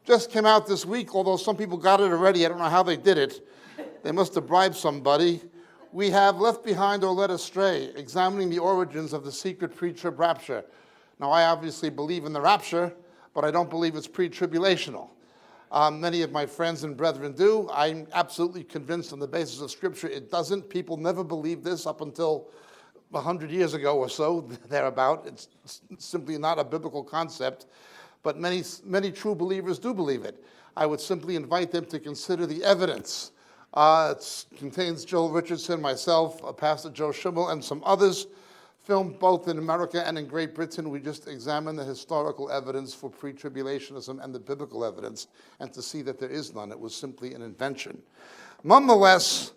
just came out this week, although some people got it already. I don't know how they did it. They must have bribed somebody. We have Left Behind or Led Astray, examining the origins of the secret pre-trib rapture. Now, I obviously believe in the rapture, but I don't believe it's pre-tribulational. Many of my friends and brethren do. I'm absolutely convinced on the basis of Scripture it doesn't. People never believed this up until 100 years ago or so, thereabout. It's simply not a biblical concept, but many true believers do believe it. I would simply invite them to consider the evidence. It contains Joel Richardson, myself, Pastor Joe Schimmel, and some others, filmed both in America and in Great Britain. We just examined the historical evidence for pre-tribulationism and the biblical evidence, and to see that there is none. It was simply an invention. Nonetheless,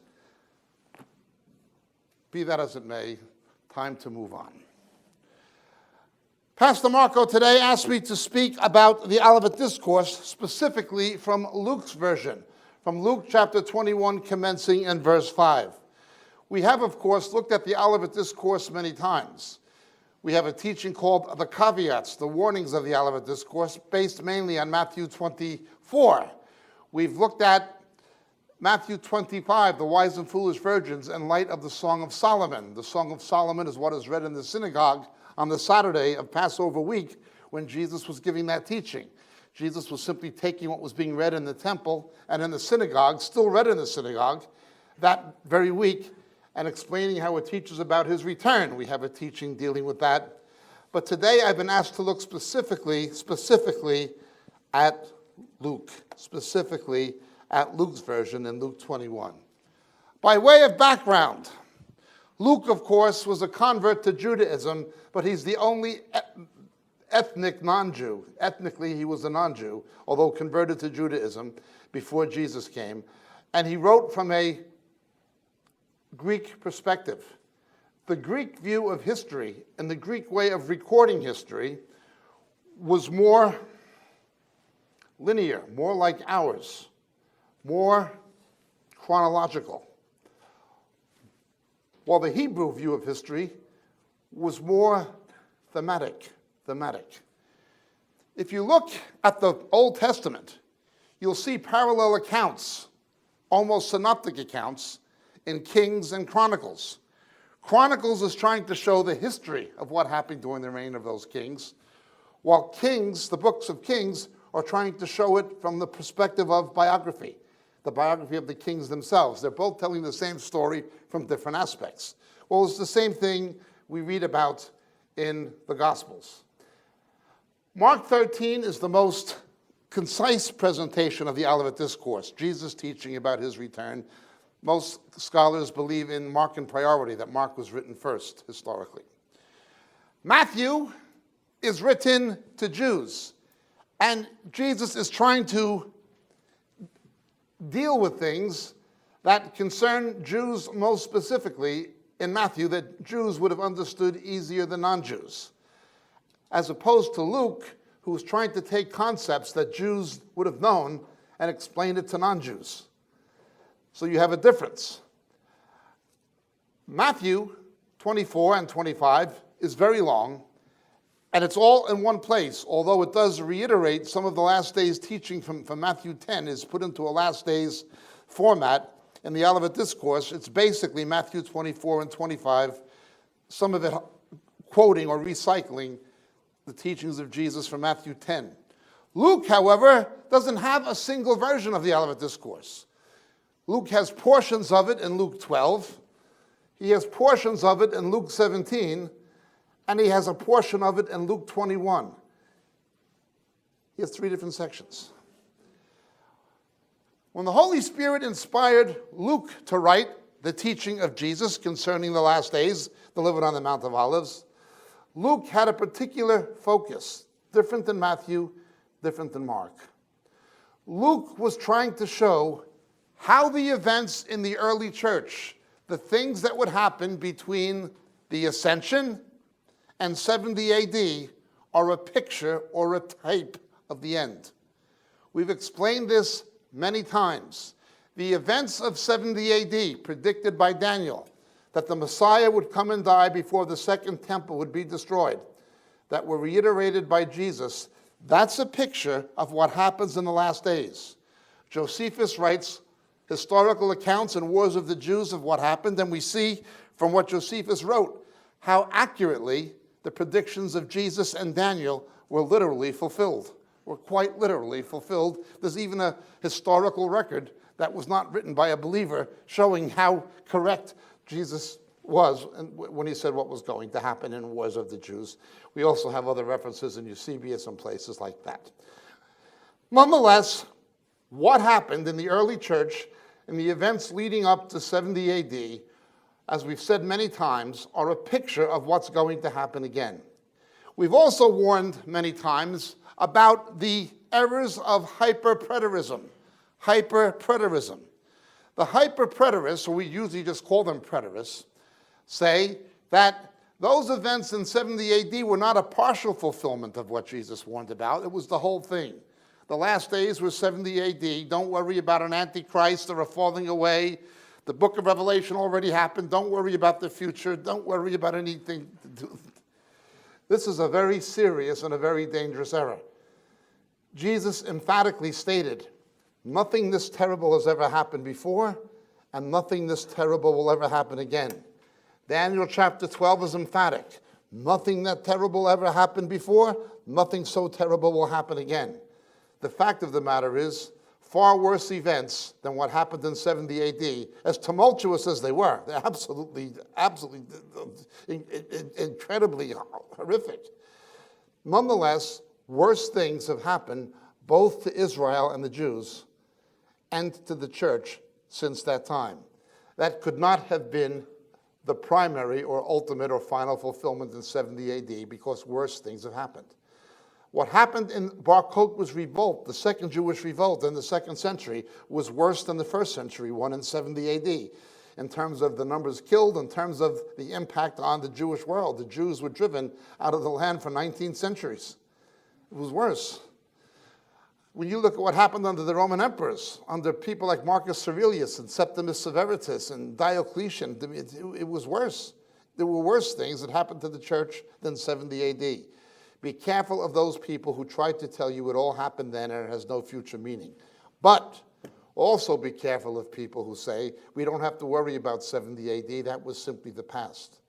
be that as it may, time to move on. Pastor Marco today asked me to speak about the Olivet Discourse, specifically from Luke's version, from Luke chapter 21, commencing in verse 5. We have, of course, looked at the Olivet Discourse many times. We have a teaching called the caveats, the warnings of the Olivet Discourse, based mainly on Matthew 24. We've looked at Matthew 25, the wise and foolish virgins, in light of the Song of Solomon. The Song of Solomon is what is read in the synagogue on the Saturday of Passover week when Jesus was giving that teaching. Jesus was simply taking what was being read in the temple and in the synagogue, still read in the synagogue, that very week, and explaining how it teaches about his return. We have a teaching dealing with that. But today I've been asked to look specifically at Luke, specifically at Luke's version in Luke 21. By way of background, Luke, of course, was a convert to Judaism, but he's the only ethnic non-Jew. Ethnically, he was a non-Jew, although converted to Judaism before Jesus came. And he wrote from a Greek perspective. The Greek view of history and the Greek way of recording history was more linear, more like ours, more chronological. While the Hebrew view of history was more thematic. If you look at the Old Testament, you'll see parallel accounts, almost synoptic accounts, in Kings and Chronicles. Chronicles is trying to show the history of what happened during the reign of those kings, while Kings, the books of Kings, are trying to show it from the perspective of biography, the biography of the kings themselves. They're both telling the same story from different aspects. Well, it's the same thing we read about in the Gospels. Mark 13 is the most concise presentation of the Olivet Discourse, Jesus teaching about his return. Most scholars believe in Markan priority, that Mark was written first, historically. Matthew is written to Jews, and Jesus is trying to deal with things that concern Jews most specifically in Matthew, that Jews would have understood easier than non-Jews, as opposed to Luke, who was trying to take concepts that Jews would have known and explain it to non-Jews. So you have a difference. Matthew 24 and 25 is very long, and it's all in one place, although it does reiterate some of the last days teaching from Matthew 10 is put into a last days format in the Olivet Discourse. It's basically Matthew 24 and 25, some of it quoting or recycling the teachings of Jesus from Matthew 10. Luke, however, doesn't have a single version of the Olivet Discourse. Luke has portions of it in Luke 12. He has portions of it in Luke 17. And he has a portion of it in Luke 21. He has 3 different sections. When the Holy Spirit inspired Luke to write the teaching of Jesus concerning the last days, delivered on the Mount of Olives, Luke had a particular focus, different than Matthew, different than Mark. Luke was trying to show how the events in the early church, the things that would happen between the ascension and 70 AD, are a picture or a type of the end. We've explained this many times. The events of 70 AD, predicted by Daniel, that the Messiah would come and die before the second temple would be destroyed, that were reiterated by Jesus, That's a picture of what happens in the last days. Josephus writes historical accounts in Wars of the Jews of what happened, and we see from what Josephus wrote how accurately the predictions of Jesus and Daniel were literally fulfilled, were quite literally fulfilled. There's even a historical record that was not written by a believer showing how correct Jesus was when he said what was going to happen in Wars of the Jews. We also have other references in Eusebius and places like that. Nonetheless, what happened in the early church in the events leading up to 70 AD, as we've said many times, are a picture of what's going to happen again. We've also warned many times about the errors of hyper-preterism. Hyper-preterism. The hyper-preterists, or we usually just call them preterists, say that those events in 70 AD were not a partial fulfillment of what Jesus warned about. It was the whole thing. The last days were 70 AD. Don't worry about an antichrist or a falling away. The book of Revelation already happened. Don't worry about the future. Don't worry about anything to do. This is a very serious and a very dangerous error. Jesus emphatically stated, nothing this terrible has ever happened before, and nothing this terrible will ever happen again. Daniel chapter 12 is emphatic. Nothing that terrible ever happened before, nothing so terrible will happen again. The fact of the matter is, far worse events than what happened in 70 AD, as tumultuous as they were. They're absolutely incredibly horrific. Nonetheless, worse things have happened both to Israel and the Jews and to the church since that time. That could not have been the primary or ultimate or final fulfillment in 70 AD because worse things have happened. What happened in Bar Kokhba's revolt, the second Jewish revolt in the 2nd century, was worse than the 1st century one in 70 AD. In terms of the numbers killed, in terms of the impact on the Jewish world. The Jews were driven out of the land for 19 centuries. It was worse. When you look at what happened under the Roman emperors, under people like Marcus Aurelius and Septimus Severus and Diocletian, it was worse. There were worse things that happened to the church than 70 AD. Be careful of those people who try to tell you it all happened then and it has no future meaning. But also be careful of people who say, we don't have to worry about 70 AD, that was simply the past.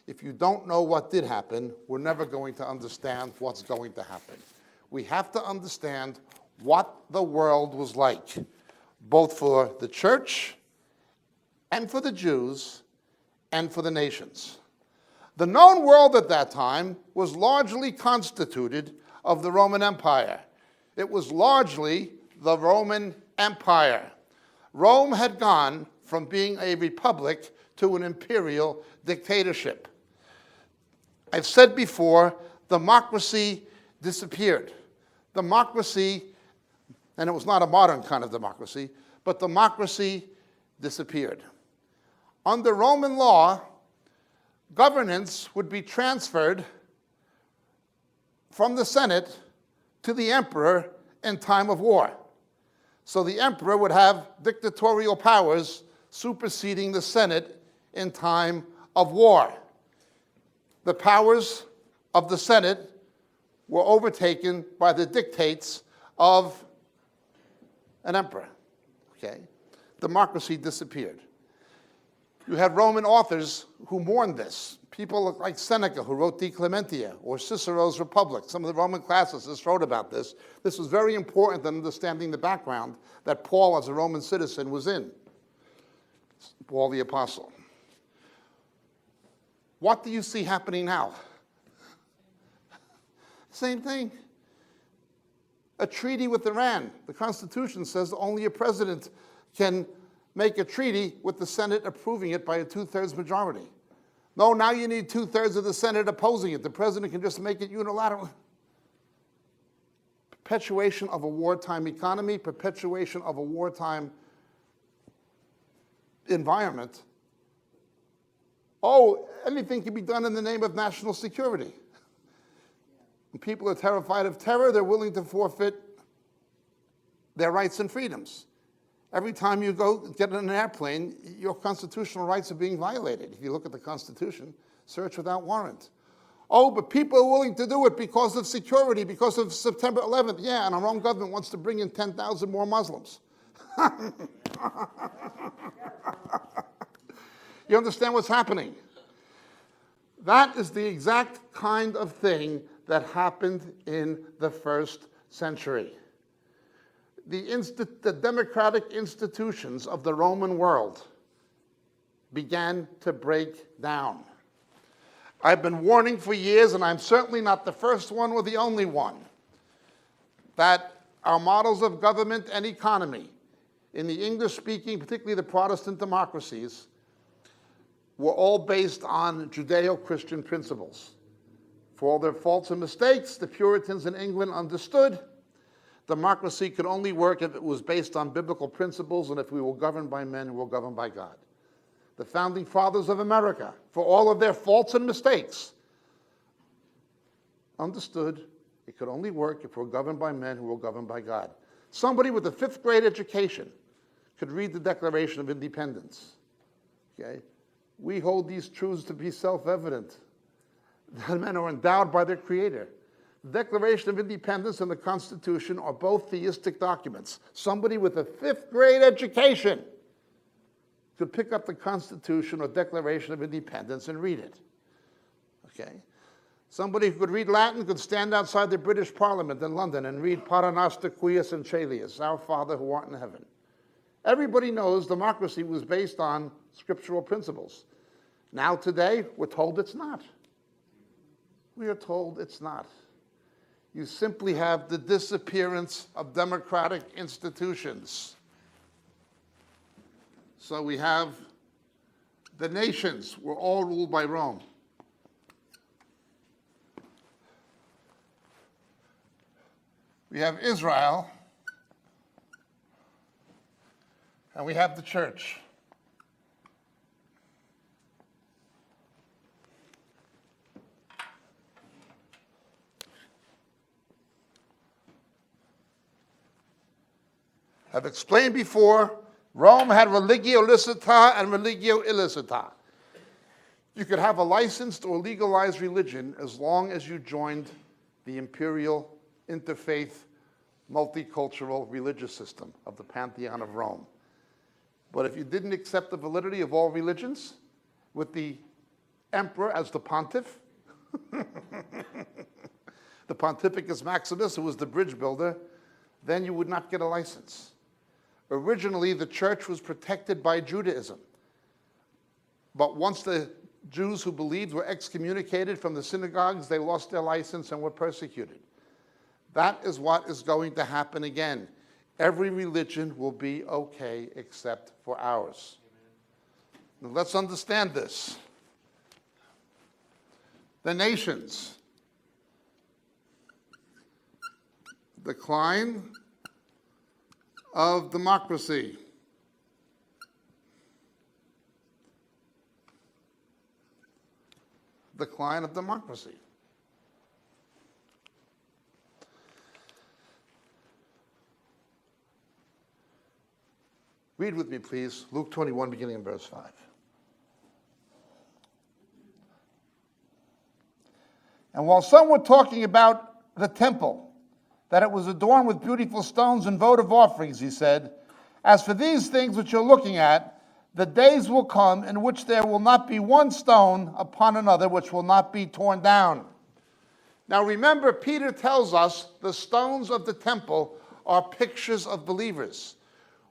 If you don't know what did happen, we're never going to understand what's going to happen. We have to understand what the world was like, both for the church and for the Jews and for the nations. The known world at that time was largely constituted of the Roman Empire. It was largely the Roman Empire. Rome had gone from being a republic to an imperial dictatorship. I've said before, democracy disappeared. Democracy, and it was not a modern kind of democracy, but democracy disappeared. Under Roman law, governance would be transferred from the Senate to the emperor in time of war. So the emperor would have dictatorial powers superseding the Senate in time of war. The powers of the Senate were overtaken by the dictates of an emperor. Okay? Democracy disappeared. You had Roman authors who mourned this. People like Seneca, who wrote De Clementia, or Cicero's Republic. Some of the Roman classicists wrote about this. This was very important in understanding the background that Paul, as a Roman citizen, was in. Paul the Apostle. What do you see happening now? Same thing. A treaty with Iran. The Constitution says only a president can make a treaty with the Senate approving it by a 2/3 majority. No, now you need 2/3 of the Senate opposing it. The president can just make it unilateral. Perpetuation of a wartime economy, perpetuation of a wartime environment. Oh, anything can be done in the name of national security. When people are terrified of terror, they're willing to forfeit their rights and freedoms. Every time you go get in an airplane, your constitutional rights are being violated. If you look at the Constitution, search without warrant. Oh, but people are willing to do it because of security, because of September 11th. Yeah, and our own government wants to bring in 10,000 more Muslims. You understand what's happening? That is the exact kind of thing that happened in the first century. The democratic institutions of the Roman world began to break down. I've been warning for years, and I'm certainly not the first one or the only one, that our models of government and economy in the English-speaking, particularly the Protestant democracies, were all based on Judeo-Christian principles. For all their faults and mistakes, the Puritans in England understood democracy could only work if it was based on biblical principles and if we were governed by men who were governed by God. The founding fathers of America, for all of their faults and mistakes, understood it could only work if we were governed by men who were governed by God. Somebody with a 5th grade education could read the Declaration of Independence. Okay? We hold these truths to be self-evident, that men are endowed by their Creator. The Declaration of Independence and the Constitution are both theistic documents. Somebody with a 5th grade education could pick up the Constitution or Declaration of Independence and read it. Okay? Somebody who could read Latin could stand outside the British Parliament in London and read Pater Noster Quies and Coelius, Our Father who art in heaven. Everybody knows democracy was based on scriptural principles. Now today, we're told it's not. We are told it's not. You simply have the disappearance of democratic institutions. So we have the nations were all ruled by Rome. We have Israel, and we have the church. I've explained before, Rome had religio licita and religio illicita. You could have a licensed or legalized religion as long as you joined the imperial, interfaith, multicultural religious system of the Pantheon of Rome. But if you didn't accept the validity of all religions, with the emperor as the pontiff, the Pontificus Maximus, who was the bridge builder, then you would not get a license. Originally, the church was protected by Judaism. But once the Jews who believed were excommunicated from the synagogues, they lost their license and were persecuted. That is what is going to happen again. Every religion will be okay except for ours. Now, let's understand this. The nations. Decline of democracy. Decline of democracy. Read with me, please, Luke 21, beginning in verse 5. And while some were talking about the temple, that it was adorned with beautiful stones and votive offerings, he said, as for these things which you're looking at, the days will come in which there will not be one stone upon another which will not be torn down. Now remember, Peter tells us the stones of the temple are pictures of believers.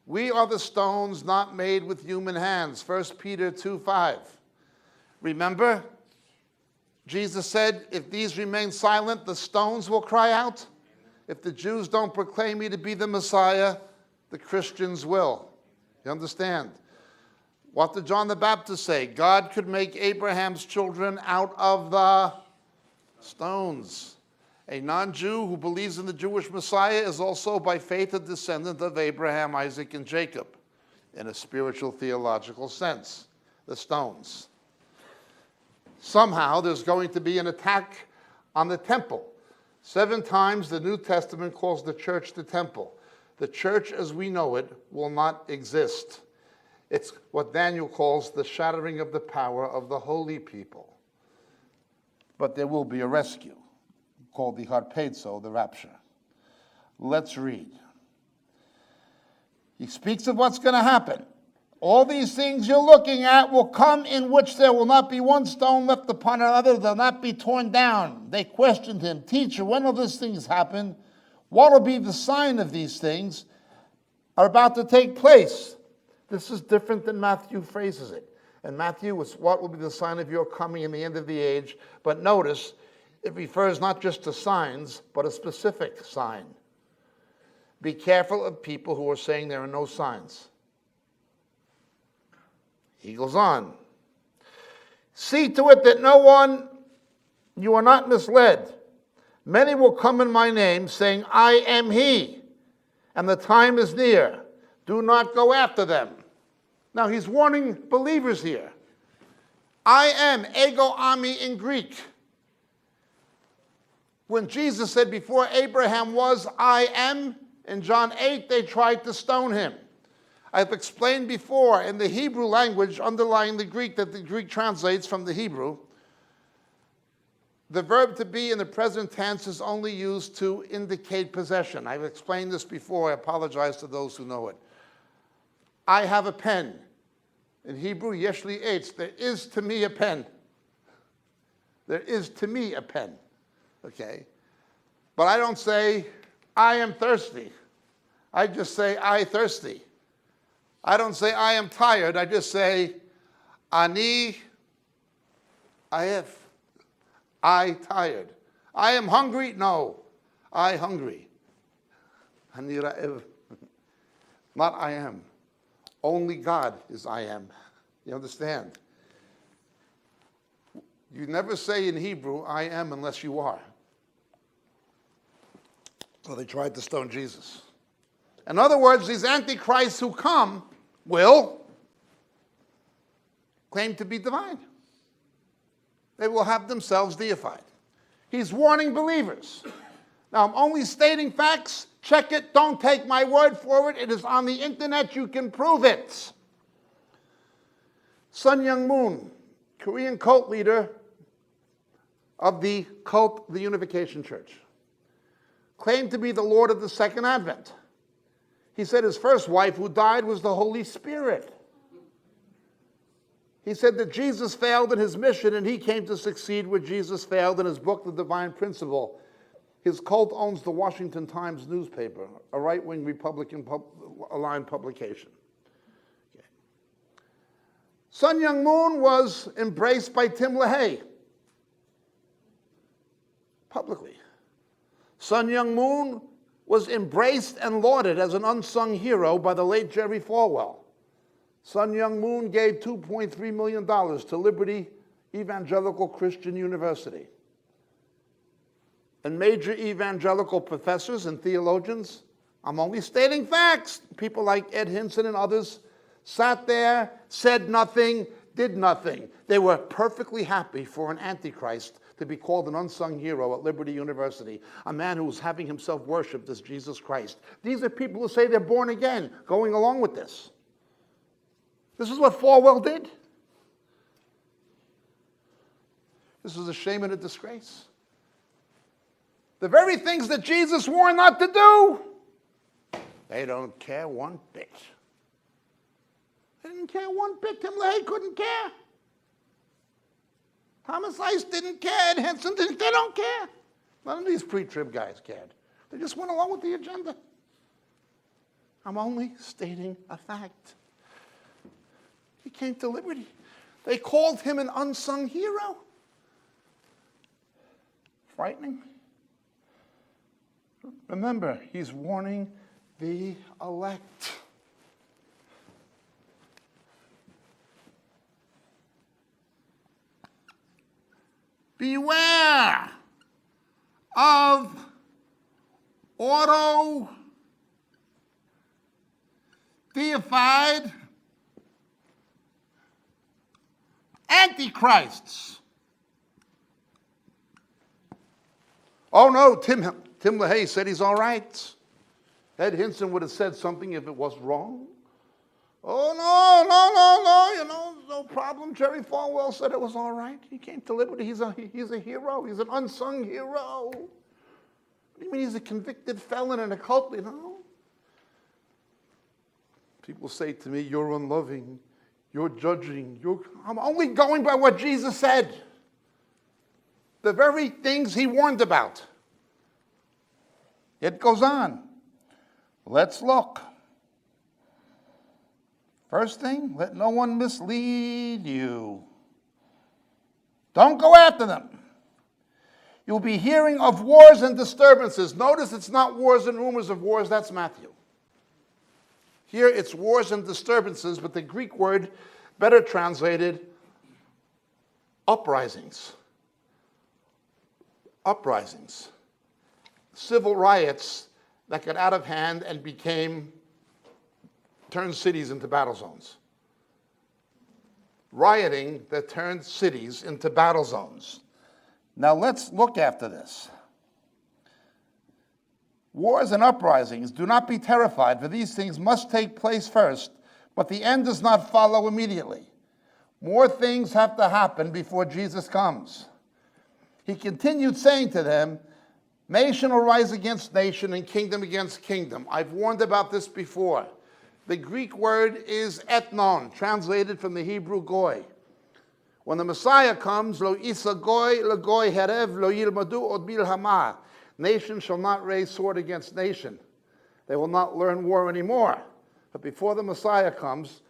We are the stones not made with human hands, 1 Peter 2:5. Remember, Jesus said, if these remain silent, the stones will cry out. If the Jews don't proclaim me to be the Messiah, the Christians will. You understand? What did John the Baptist say? God could make Abraham's children out of the stones. A non-Jew who believes in the Jewish Messiah is also by faith a descendant of Abraham, Isaac, and Jacob, in a spiritual theological sense, the stones. Somehow there's going to be an attack on the temple. 7 times the New Testament calls the church the temple. The church as we know it will not exist. It's what Daniel calls the shattering of the power of the holy people. but there will be a rescue called the harpazo, the rapture. Let's read. He speaks of what's going to happen. All these things you're looking at will come, in which there will not be one stone left upon another. They'll not be torn down. They questioned him, Teacher, when will these things happen? What will be the sign of these things are about to take place? This is different than Matthew phrases it. And Matthew was, what will be the sign of your coming in the end of the age? But notice, it refers not just to signs, but a specific sign. Be careful of people who are saying there are no signs. He goes on. See to it that you are not misled. Many will come in my name, saying, I am he, and the time is near. Do not go after them. Now he's warning believers here. I am, ego ami in Greek. When Jesus said, before Abraham was, I am, in John 8, they tried to stone him. I've explained before in the Hebrew language, underlying the Greek, that the Greek translates from the Hebrew, the verb to be in the present tense is only used to indicate possession. I've explained this before. I apologize to those who know it. I have a pen. In Hebrew, yesh li eitz, there is to me a pen. There is to me a pen. Okay? But I don't say, I am thirsty. I just say, I thirsty. I don't say, I am tired. I just say, ani ayef. I tired. I am hungry? No. I hungry. Ani ra'ev. Not I am. Only God is I am. You understand? You never say in Hebrew, I am, unless you are. So they tried to stone Jesus. In other words, these antichrists who come will claim to be divine. They will have themselves deified. He's warning believers. Now, I'm only stating facts. Check it. Don't take my word for it. It is on the internet. You can prove it. Sun Myung Moon, Korean cult leader of the cult, the Unification Church, claimed to be the Lord of the Second Advent. He said his first wife who died was the Holy Spirit. He said that Jesus failed in his mission and he came to succeed where Jesus failed. In his book, The Divine Principle, his cult owns the Washington Times newspaper, a right-wing Republican aligned publication. Okay. Sun Myung Moon was embraced by Tim LaHaye publicly. Sun Myung Moon was embraced and lauded as an unsung hero by the late Jerry Falwell. Sun Myung Moon gave $2.3 million to Liberty Evangelical Christian University. And major evangelical professors and theologians, I'm only stating facts, people like Ed Hinson and others, sat there, said nothing, did nothing. They were perfectly happy for an antichrist to be called an unsung hero at Liberty University, a man who was having himself worshipped as Jesus Christ. These are people who say they're born again, going along with this. This is what Falwell did. This is a shame and a disgrace. The very things that Jesus warned not to do, they don't care one bit. They didn't care one bit. Tim LaHaye couldn't care. Thomas Ice didn't care. Ed Henson didn't. They don't care. None of these pre-trib guys cared. They just went along with the agenda. I'm only stating a fact. He came to Liberty. They called him an unsung hero. Frightening. Remember, he's warning the elect. Beware of auto-deified antichrists. Oh no, Tim LaHaye said he's all right. Ed Hinson would have said something if it was wrong. Oh, no, no problem. Jerry Falwell said it was all right. He came to liberty. He's a hero. He's an unsung hero. What do you mean he's a convicted felon and a cult? People say to me, you're unloving, you're judging. I'm only going by what Jesus said. The very things he warned about. It goes on. Let's look. First thing, let no one mislead you. Don't go after them. You'll be hearing of wars and disturbances. Notice it's not wars and rumors of wars, that's Matthew. Here it's wars and disturbances, but the Greek word, better translated, uprisings. Uprisings. Civil riots that got out of hand and turned cities into battle zones. Rioting that turned cities into battle zones. Now let's look after this. Wars and uprisings, do not be terrified, for these things must take place first, but the end does not follow immediately. More things have to happen before Jesus comes. He continued saying to them, nation will rise against nation and kingdom against kingdom. I've warned about this before. The Greek word is ethnon, translated from the Hebrew goy. When the Messiah comes, lo isa goy, lo goy herev, lo yilmadu od milhama. Nation shall not raise sword against nation. They will not learn war anymore. But before the Messiah comes,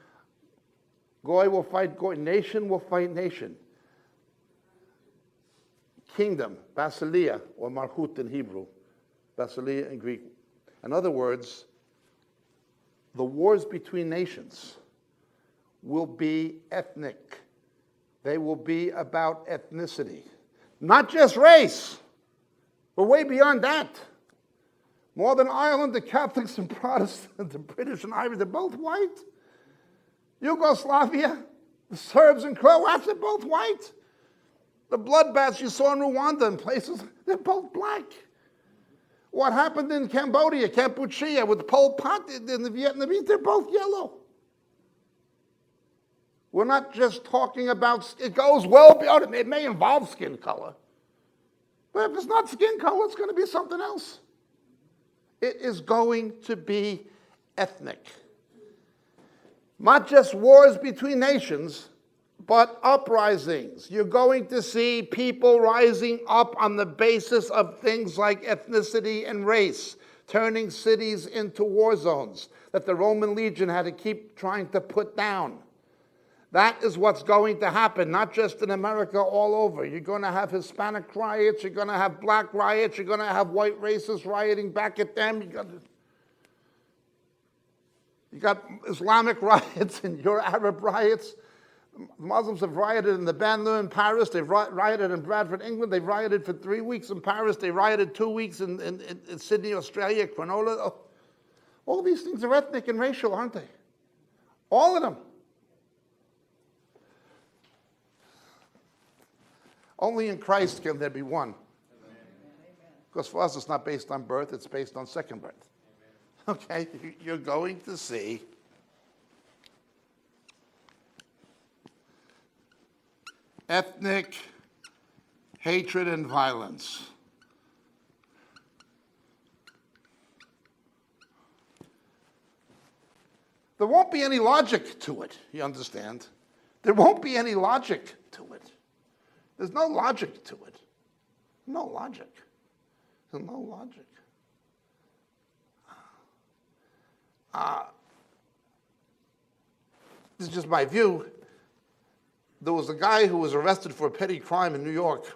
goy will fight goy, nation will fight nation. Kingdom, basileia, or malchut in Hebrew, basileia in Greek. In other words, the wars between nations will be ethnic. They will be about ethnicity. Not just race. We're way beyond that. Northern Ireland, the Catholics and Protestants, the British and Irish, they're both white. Yugoslavia, the Serbs and Croats, they're both white. The bloodbaths you saw in Rwanda and places, they're both black. What happened in Cambodia, Kampuchea, with Pol Pot and the Vietnamese, they're both yellow. We're not just talking about, it goes well beyond, it may involve skin color. But if it's not skin color, it's going to be something else. It is going to be ethnic. Not just wars between nations, but uprisings. You're going to see people rising up on the basis of things like ethnicity and race, turning cities into war zones that the Roman legion had to keep trying to put down. That is what's going to happen, not just in America, all over. You're going to have Hispanic riots, you're going to have black riots, you're going to have white racists rioting back at them. You got Islamic riots and your Arab riots. Muslims have rioted in the banlieue in Paris. They've rioted in Bradford, England. They've rioted for 3 weeks in Paris. They rioted 2 weeks in Sydney, Australia, Cronulla. All these things are ethnic and racial, aren't they? All of them. Only in Christ can there be one. Because for us, it's not based on birth, it's based on second birth. Okay, you're going to see ethnic hatred and violence. There won't be any logic to it, you understand? There won't be any logic to it. There's no logic to it. No logic. There's no logic. This is just my view. There was a guy who was arrested for a petty crime in New York,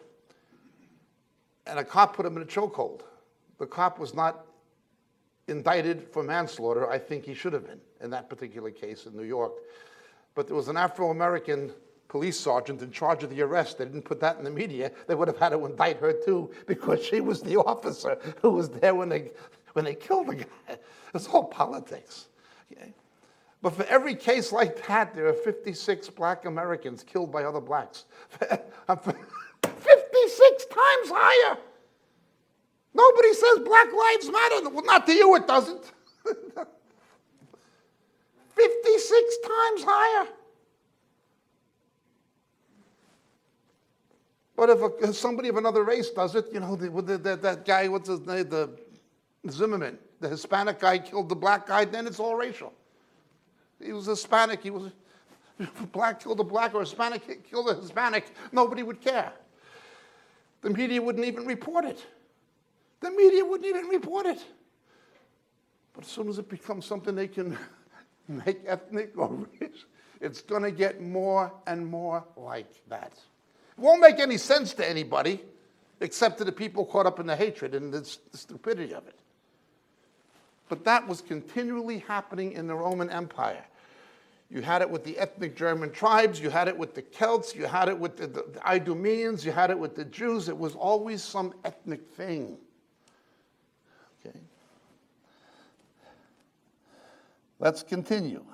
and a cop put him in a chokehold. The cop was not indicted for manslaughter. I think he should have been in that particular case in New York. But there was an Afro-American police sergeant in charge of the arrest. They didn't put that in the media. They would have had to indict her too, because she was the officer who was there when they killed the guy. It's all politics. Okay? But for every case like that, there are 56 black Americans killed by other blacks. 56 times higher. Nobody says Black Lives Matter. Well, not to you, it doesn't. 56 6 times higher. But if somebody of another race does it, that guy, what's his name, the Zimmerman, the Hispanic guy killed the black guy, then it's all racial. He was Hispanic, black killed a black or Hispanic killed a Hispanic, nobody would care. The media wouldn't even report it. The media wouldn't even report it. But as soon as it becomes something they can make ethnic or race, it's going to get more and more like that. It won't make any sense to anybody except to the people caught up in the hatred and the stupidity of it. But that was continually happening in the Roman Empire. You had it with the ethnic German tribes, you had it with the Celts, you had it with the Idumeans, you had it with the Jews. It was always some ethnic thing. Okay. Let's continue.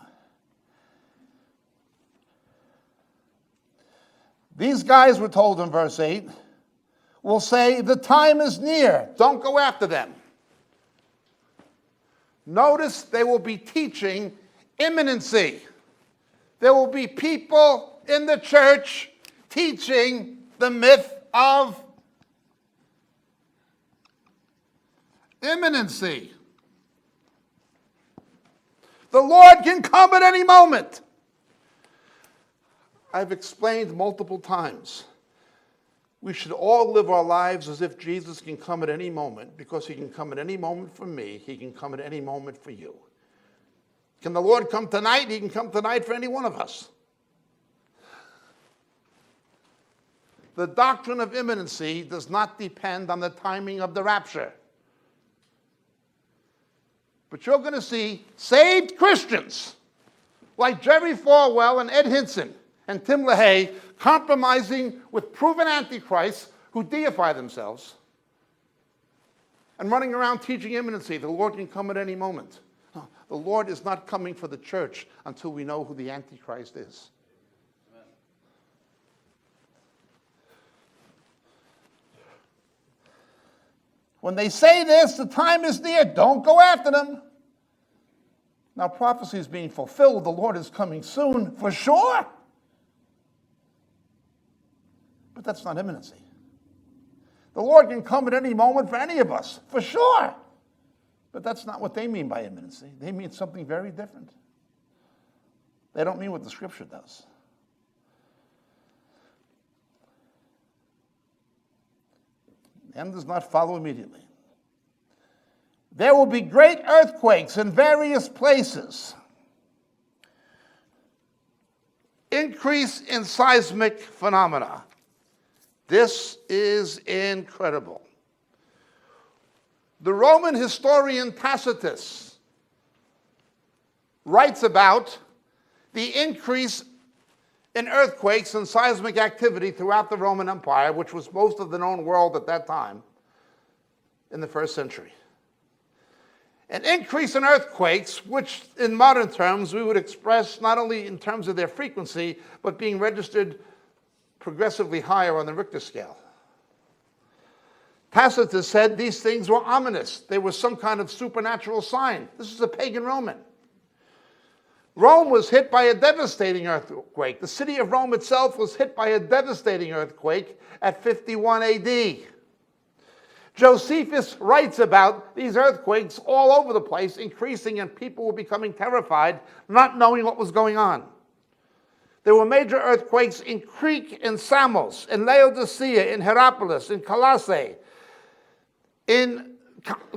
These guys were told in verse 8, will say, the time is near. Don't go after them. Notice they will be teaching imminency. There will be people in the church teaching the myth of imminency. The Lord can come at any moment. I've explained multiple times. We should all live our lives as if Jesus can come at any moment, because he can come at any moment for me. He can come at any moment for you. Can the Lord come tonight? He can come tonight for any one of us. The doctrine of imminency does not depend on the timing of the rapture. But you're going to see saved Christians like Jerry Falwell and Ed Hinson and Tim LaHaye compromising with proven antichrists who deify themselves and running around teaching imminency. The Lord can come at any moment. No, the Lord is not coming for the church until we know who the Antichrist is. Amen. When they say this, the time is near, don't go after them. Now prophecy is being fulfilled. The Lord is coming soon, for sure. But that's not imminency. The Lord can come at any moment for any of us, for sure. But that's not what they mean by imminency. They mean something very different. They don't mean what the Scripture does. The end does not follow immediately. There will be great earthquakes in various places. Increase in seismic phenomena. This is incredible. The Roman historian Tacitus writes about the increase in earthquakes and seismic activity throughout the Roman Empire, which was most of the known world at that time in the 1st century. An increase in earthquakes, which in modern terms we would express not only in terms of their frequency, but being registered progressively higher on the Richter scale. Tacitus said these things were ominous. They were some kind of supernatural sign. This is a pagan Roman. Rome was hit by a devastating earthquake. The city of Rome itself was hit by a devastating earthquake at 51 AD. Josephus writes about these earthquakes all over the place, increasing, and people were becoming terrified, not knowing what was going on. There were major earthquakes in Crete, in Samos, in Laodicea, in Hierapolis, in Colossae, in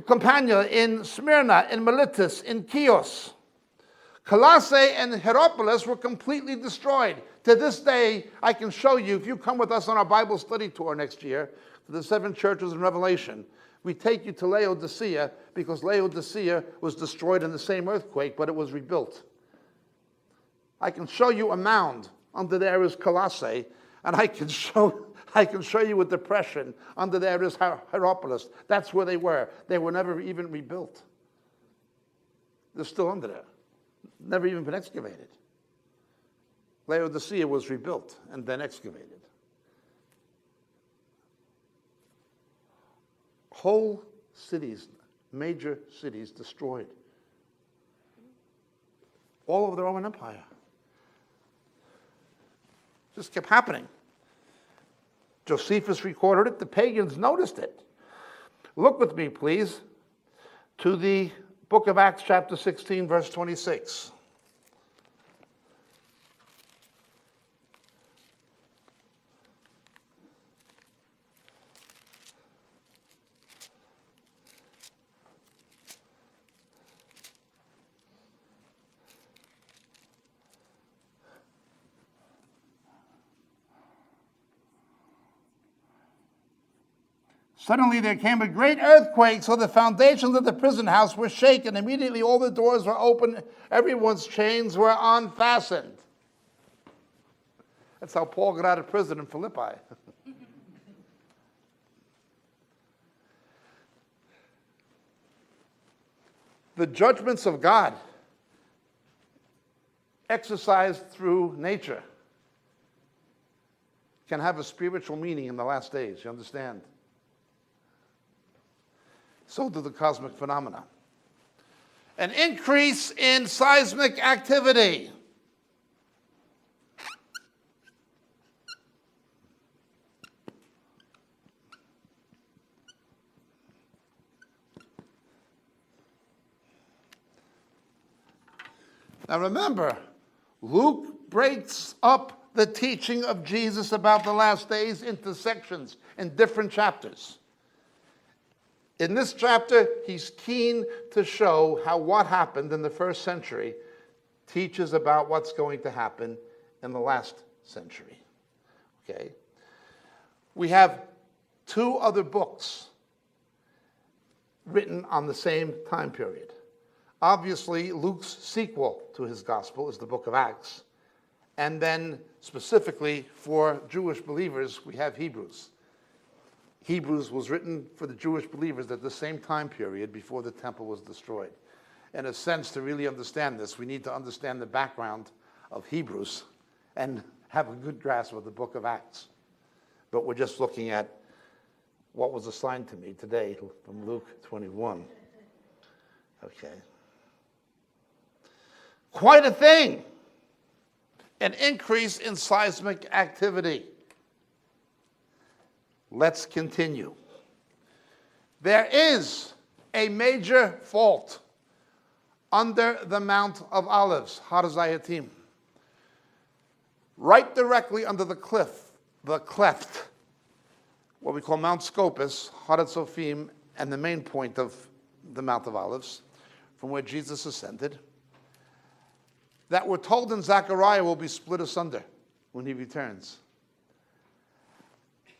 Campania, in Smyrna, in Miletus, in Chios. Colossae and Hierapolis were completely destroyed. To this day, I can show you, if you come with us on our Bible study tour next year, to the 7 churches in Revelation, we take you to Laodicea, because Laodicea was destroyed in the same earthquake, but it was rebuilt. I can show you a mound. Under there is Colossae, and I can show you a depression. Under there is Hierapolis. That's where they were. They were never even rebuilt. They're still under there. Never even been excavated. Laodicea was rebuilt and then excavated. Whole cities, major cities destroyed. all over the Roman Empire. Just kept happening. Josephus recorded it. The pagans noticed it. Look with me, please, to the book of Acts, chapter 16, verse 26. Suddenly there came a great earthquake, so the foundations of the prison house were shaken. Immediately all the doors were open, everyone's chains were unfastened. That's how Paul got out of prison in Philippi. The judgments of God exercised through nature can have a spiritual meaning in the last days, you understand? So do the cosmic phenomena. An increase in seismic activity. Now remember, Luke breaks up the teaching of Jesus about the last days into sections in different chapters. In this chapter, he's keen to show how what happened in the first century teaches about what's going to happen in the last century. Okay? We have two other books written on the same time period. Obviously, Luke's sequel to his gospel is the book of Acts. And then specifically for Jewish believers, we have Hebrews. Hebrews was written for the Jewish believers at the same time period before the temple was destroyed. In a sense, to really understand this, we need to understand the background of Hebrews and have a good grasp of the book of Acts. But we're just looking at what was assigned to me today from Luke 21. Okay. Quite a thing. An increase in seismic activity. Let's continue. There is a major fault under the Mount of Olives, Har Zayatim, right directly under the cleft, what we call Mount Scopus, Har Tzofim, and the main point of the Mount of Olives, from where Jesus ascended, that we're told in Zechariah will be split asunder when he returns.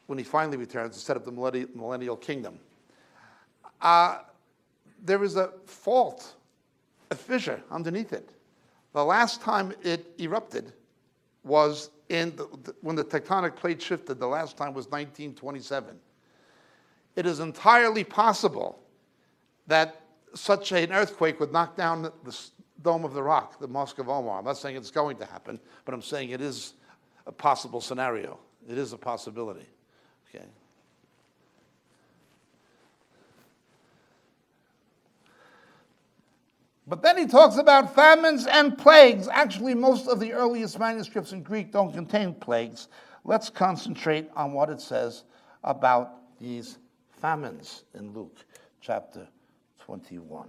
When he finally returns to set up the millennial kingdom. There is a fault, a fissure underneath it. The last time it erupted was when the tectonic plate shifted. The last time was 1927. It is entirely possible that such an earthquake would knock down the Dome of the Rock, the Mosque of Omar. I'm not saying it's going to happen, but I'm saying it is a possible scenario. It is a possibility. Okay. But then he talks about famines and plagues. Actually, most of the earliest manuscripts in Greek don't contain plagues. Let's concentrate on what it says about these famines in Luke chapter 21.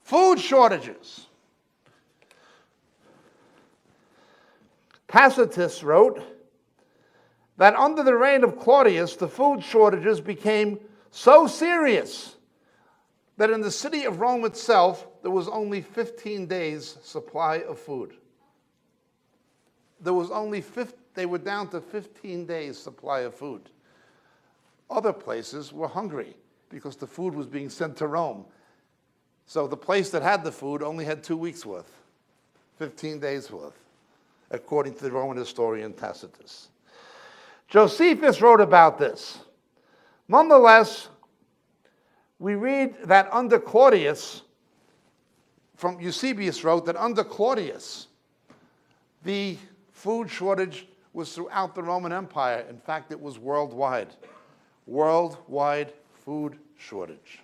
Food shortages. Tacitus wrote that under the reign of Claudius, the food shortages became so serious that in the city of Rome itself, there was only 15 days' supply of food. They were down to 15 days' supply of food. Other places were hungry because the food was being sent to Rome. So the place that had the food only had 2 weeks' worth, 15 days' worth, according to the Roman historian Tacitus. Josephus wrote about this. Nonetheless, we read that under Claudius, from Eusebius wrote that under Claudius, the food shortage was throughout the Roman Empire. In fact, it was worldwide. Worldwide food shortage.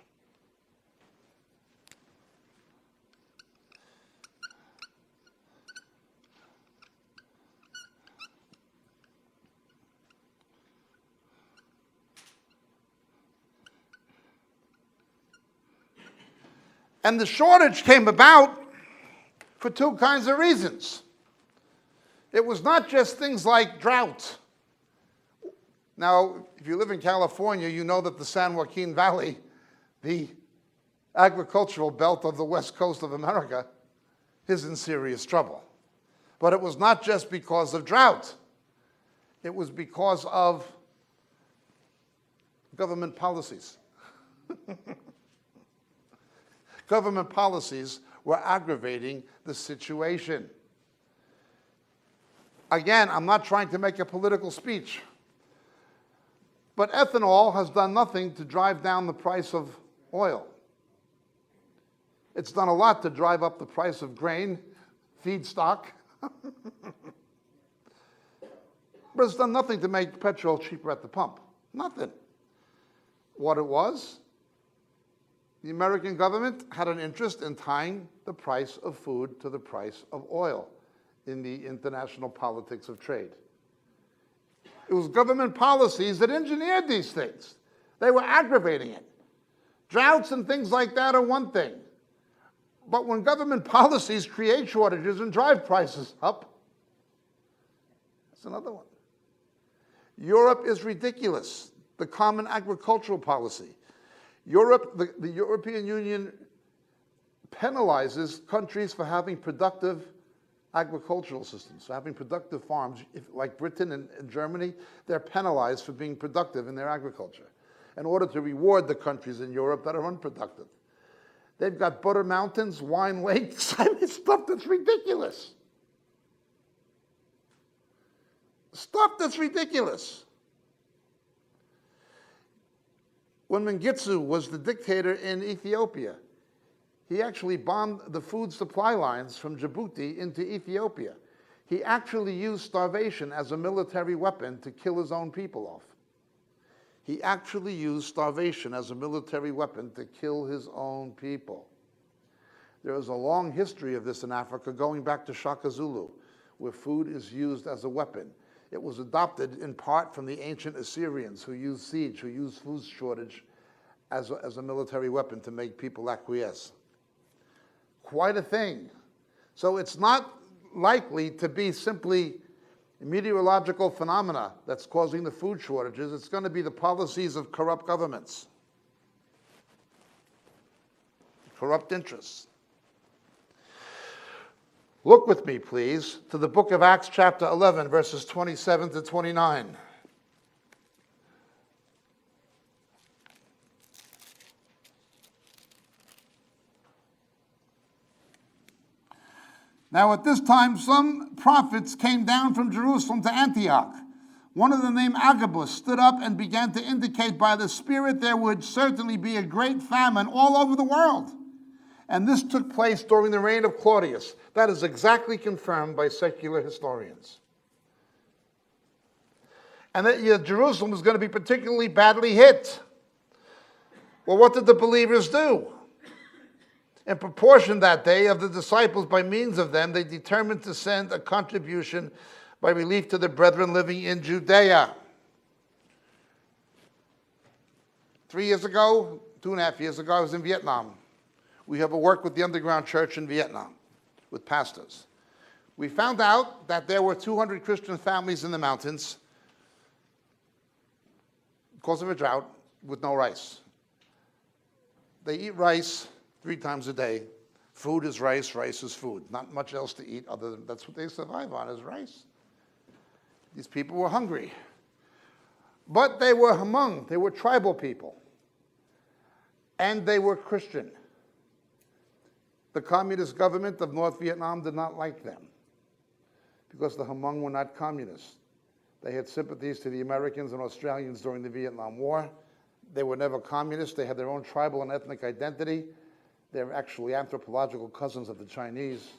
And the shortage came about for two kinds of reasons. It was not just things like drought. Now, if you live in California, you know that the San Joaquin Valley, the agricultural belt of the west coast of America, is in serious trouble. But it was not just because of drought. It was because of government policies. Government policies were aggravating the situation. Again, I'm not trying to make a political speech, but ethanol has done nothing to drive down the price of oil. It's done a lot to drive up the price of grain, feedstock, but it's done nothing to make petrol cheaper at the pump. Nothing. What it was, the American government had an interest in tying the price of food to the price of oil in the international politics of trade. It was government policies that engineered these things. They were aggravating it. Droughts and things like that are one thing. But when government policies create shortages and drive prices up, that's another one. Europe is ridiculous. The common agricultural policy. The European Union penalizes countries for having productive agricultural systems, for having productive farms. Like Britain and Germany, they're penalized for being productive in their agriculture in order to reward the countries in Europe that are unproductive. They've got butter mountains, wine lakes, I mean, stuff that's ridiculous. Stuff that's ridiculous. When Mengistu was the dictator in Ethiopia, he actually bombed the food supply lines from Djibouti into Ethiopia. He actually used starvation as a military weapon to kill his own people off. He actually used starvation as a military weapon to kill his own people. There is a long history of this in Africa, going back to Shaka Zulu, where food is used as a weapon. It was adopted in part from the ancient Assyrians who used siege, who used food shortage as a military weapon to make people acquiesce. Quite a thing. So it's not likely to be simply meteorological phenomena that's causing the food shortages. It's going to be the policies of corrupt governments, corrupt interests. Look with me, please, to the book of Acts chapter 11, verses 27 to 29. Now at this time, some prophets came down from Jerusalem to Antioch. One of them, named Agabus, stood up and began to indicate by the Spirit there would certainly be a great famine all over the world. And this took place during the reign of Claudius. That is exactly confirmed by secular historians. And that Jerusalem was going to be particularly badly hit. Well, what did the believers do? In proportion that day of the disciples, by means of them, they determined to send a contribution by relief to the brethren living in Judea. 3 years ago, 2.5 years ago, I was in Vietnam. We have a work with the underground church in Vietnam, with pastors. We found out that there were 200 Christian families in the mountains because of a drought with no rice. They eat rice 3 times a day. Food is rice, rice is food. Not much else to eat other than that's what they survive on, is rice. These people were hungry. But they were Hmong, they were tribal people. And they were Christian. The communist government of North Vietnam did not like them because the Hmong were not communists. They had sympathies to the Americans and Australians during the Vietnam War. They were never communists. They had their own tribal and ethnic identity. They're actually anthropological cousins of the Chinese.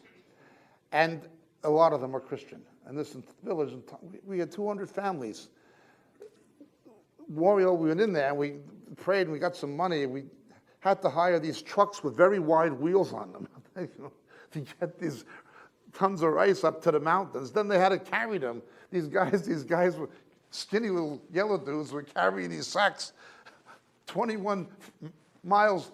And a lot of them are Christian. And this village, we had 200 families. Moriel, we went in there and we prayed and we got some money. We had to hire these trucks with very wide wheels on them to get these tons of rice up to the mountains. Then they had to carry them. These guys were skinny little yellow dudes were carrying these sacks 21 miles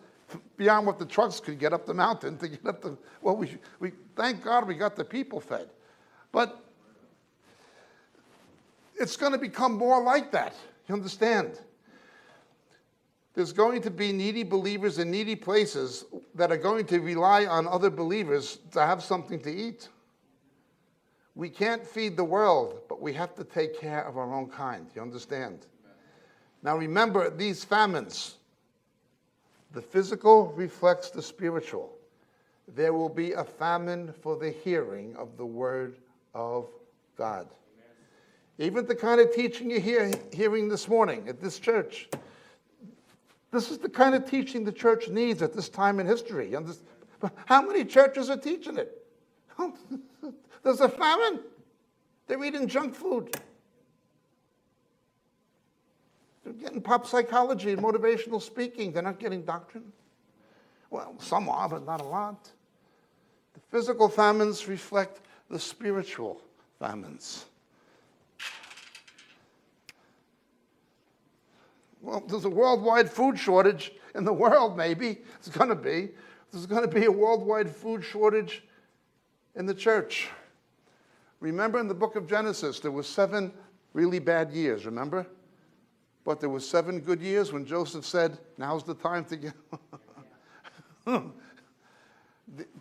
beyond what the trucks could get up the mountain to get up the, well, we thank God we got the people fed. But it's going to become more like that. You understand? There's going to be needy believers in needy places that are going to rely on other believers to have something to eat. We can't feed the world, but we have to take care of our own kind. You understand? Now remember, these famines, the physical reflects the spiritual. There will be a famine for the hearing of the word of God. Even the kind of teaching you're hearing this morning at this church, this is the kind of teaching the church needs at this time in history. How many churches are teaching it? There's a famine. They're eating junk food. They're getting pop psychology and motivational speaking. They're not getting doctrine. Well, some are, but not a lot. The physical famines reflect the spiritual famines. Well, there's a worldwide food shortage in the world, maybe. It's going to be. There's going to be a worldwide food shortage in the church. Remember in the book of Genesis, there were 7 really bad years, remember? But there were 7 good years when Joseph said, now's the time to get...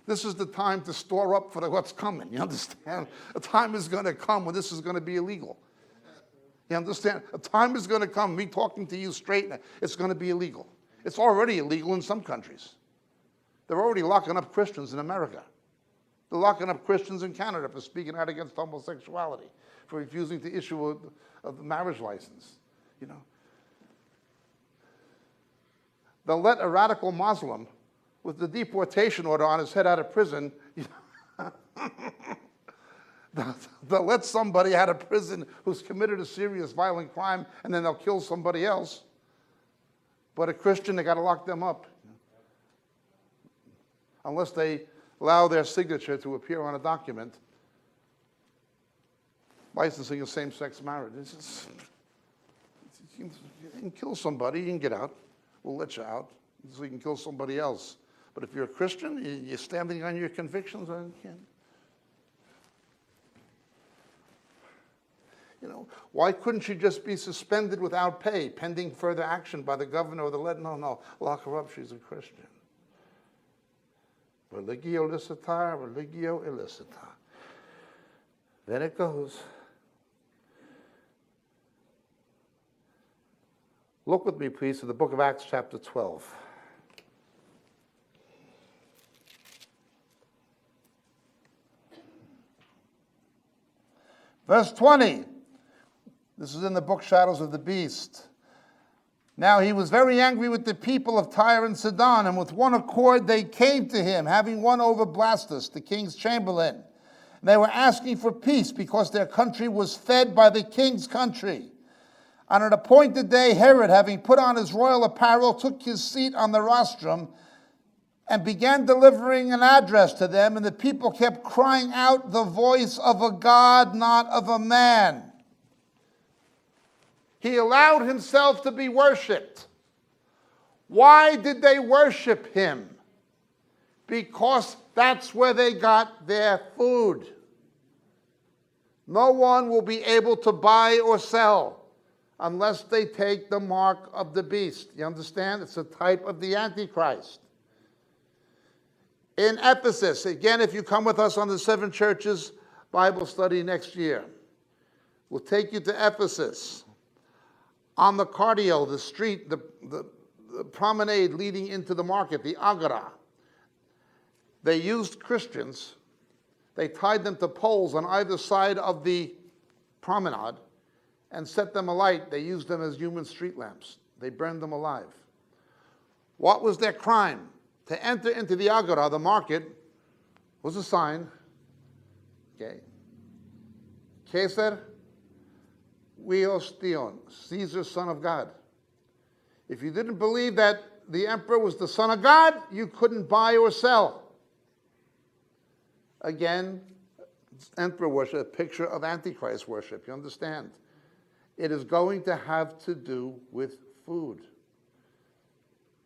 This is the time to store up for what's coming, you understand? A time is going to come when this is going to be illegal. You understand? A time is going to come, me talking to you straight, it's going to be illegal. It's already illegal in some countries. They're already locking up Christians in America. They're locking up Christians in Canada for speaking out against homosexuality, for refusing to issue a marriage license, you know. They'll let a radical Muslim with the deportation order on his head out of prison, they'll let somebody out of prison who's committed a serious violent crime, and then they'll kill somebody else. But a Christian, they got to lock them up. Unless they allow their signature to appear on a document licensing a same-sex marriage. You can kill somebody, you can get out. We'll let you out so you can kill somebody else. But if you're a Christian, you're standing on your convictions, you can't. You know, why couldn't she just be suspended without pay, pending further action by the governor or the lead? No, lock her up, she's a Christian. Religio licita, religio illicita. Then it goes. Look with me, please, to the book of Acts, chapter 12. Verse 20. This is in the book Shadows of the Beast. Now he was very angry with the people of Tyre and Sidon, and with one accord they came to him, having won over Blastus, the king's chamberlain. And they were asking for peace because their country was fed by the king's country. On an appointed day, Herod, having put on his royal apparel, took his seat on the rostrum and began delivering an address to them, and the people kept crying out, the voice of a God, not of a man. He allowed himself to be worshipped. Why did they worship him? Because that's where they got their food. No one will be able to buy or sell unless they take the mark of the beast. You understand? It's a type of the Antichrist. In Ephesus, again, if you come with us on the 7 churches Bible study next year, we'll take you to Ephesus. On the Cardio, the street, the promenade leading into the market, the Agora, they used Christians. They tied them to poles on either side of the promenade and set them alight. They used them as human street lamps. They burned them alive. What was their crime? To enter into the Agora, the market, was a sign. Okay. Caesar Huios Theon, Caesar, son of God. If you didn't believe that the emperor was the son of God, you couldn't buy or sell. Again, emperor worship, a picture of Antichrist worship, you understand? It is going to have to do with food.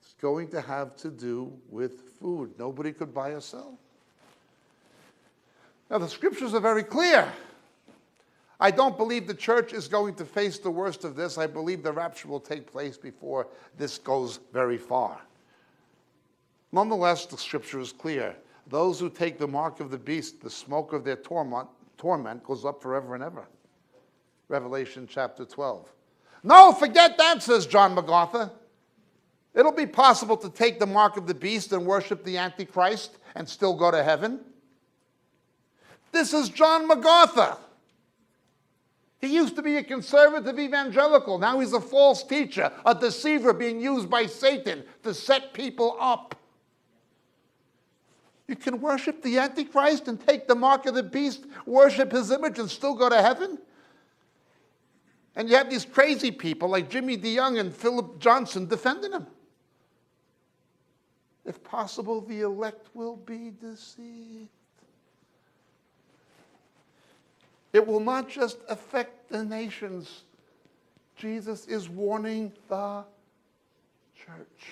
It's going to have to do with food. Nobody could buy or sell. Now, the scriptures are very clear. I don't believe the church is going to face the worst of this. I believe the rapture will take place before this goes very far. Nonetheless, the scripture is clear. Those who take the mark of the beast, the smoke of their torment goes up forever and ever. Revelation chapter 12. No, forget that, says John MacArthur. It'll be possible to take the mark of the beast and worship the Antichrist and still go to heaven. This is John MacArthur. He used to be a conservative evangelical. Now he's a false teacher, a deceiver being used by Satan to set people up. You can worship the Antichrist and take the mark of the beast, worship his image, and still go to heaven? And you have these crazy people like Jimmy DeYoung and Philip Johnson defending him. If possible, the elect will be deceived. It will not just affect the nations. Jesus is warning the church.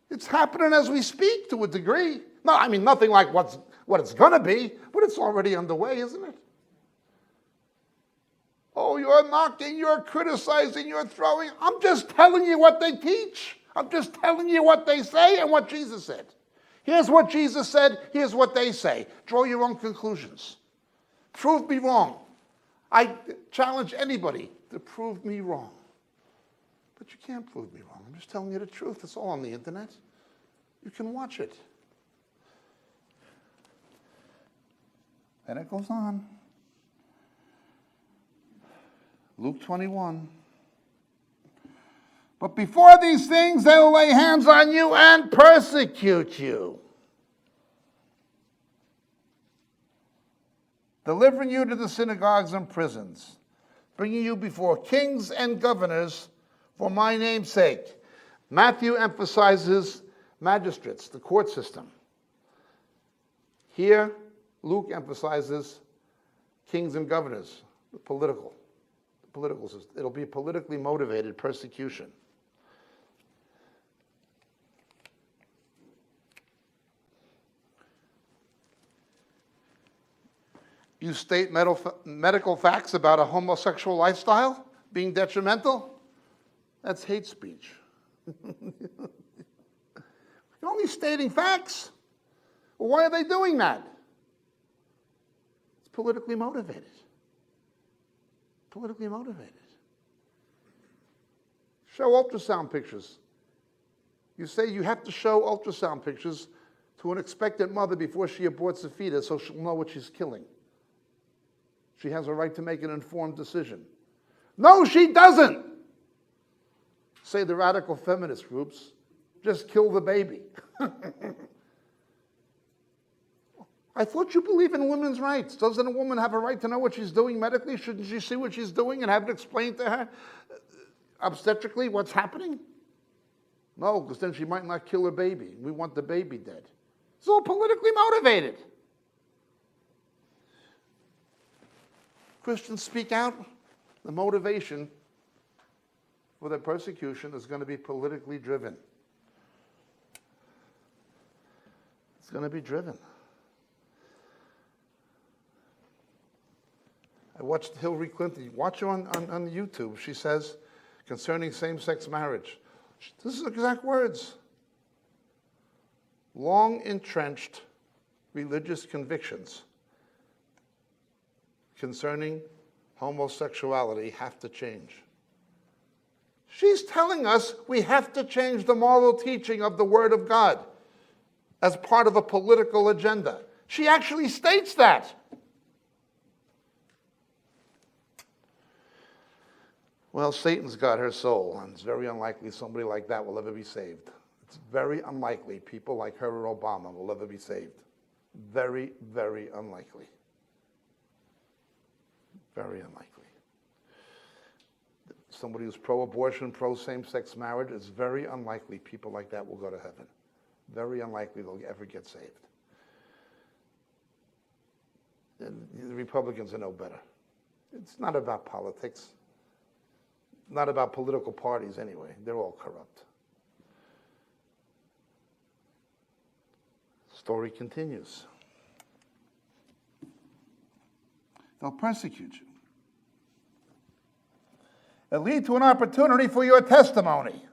It's happening as we speak to a degree. No, I mean, nothing like what it's going to be, but it's already underway, isn't it? Oh, you're knocking, you're criticizing, you're throwing. I'm just telling you what they teach. I'm just telling you what they say and what Jesus said. Here's what Jesus said. Here's what they say. Draw your own conclusions. Prove me wrong. I challenge anybody to prove me wrong. But you can't prove me wrong. I'm just telling you the truth. It's all on the internet. You can watch it. And it goes on. Luke 21. But before these things, they will lay hands on you and persecute you, delivering you to the synagogues and prisons, bringing you before kings and governors for my name's sake. Matthew emphasizes magistrates, the court system. Here, Luke emphasizes kings and governors, the political system. It'll be politically motivated persecution. You state medical facts about a homosexual lifestyle being detrimental? That's hate speech. You're only stating facts. Well, why are they doing that? It's politically motivated. Politically motivated. Show ultrasound pictures. You say you have to show ultrasound pictures to an expectant mother before she aborts a fetus so she'll know what she's killing. She has a right to make an informed decision. No, she doesn't. Say the radical feminist groups, just kill the baby. I thought you believe in women's rights. Doesn't a woman have a right to know what she's doing medically? Shouldn't she see what she's doing and have it explained to her obstetrically what's happening? No, because then she might not kill her baby. We want the baby dead. It's all politically motivated. Christians speak out. The motivation for their persecution is going to be politically driven. It's going to be driven. I watched Hillary Clinton. Watch her on YouTube. She says, concerning same-sex marriage, this is exact words. Long entrenched religious convictions concerning homosexuality have to change. She's telling us we have to change the moral teaching of the Word of God as part of a political agenda. She actually states that. Well, Satan's got her soul, and it's very unlikely somebody like that will ever be saved. It's very unlikely people like her or Obama will ever be saved. Very, very unlikely. Very unlikely. Somebody who's pro-abortion, pro-same-sex marriage, it's very unlikely people like that will go to heaven. Very unlikely they'll ever get saved. And the Republicans are no better. It's not about politics. not about political parties anyway. They're all corrupt. Story continues. They'll persecute you. It'll lead to an opportunity for your testimony.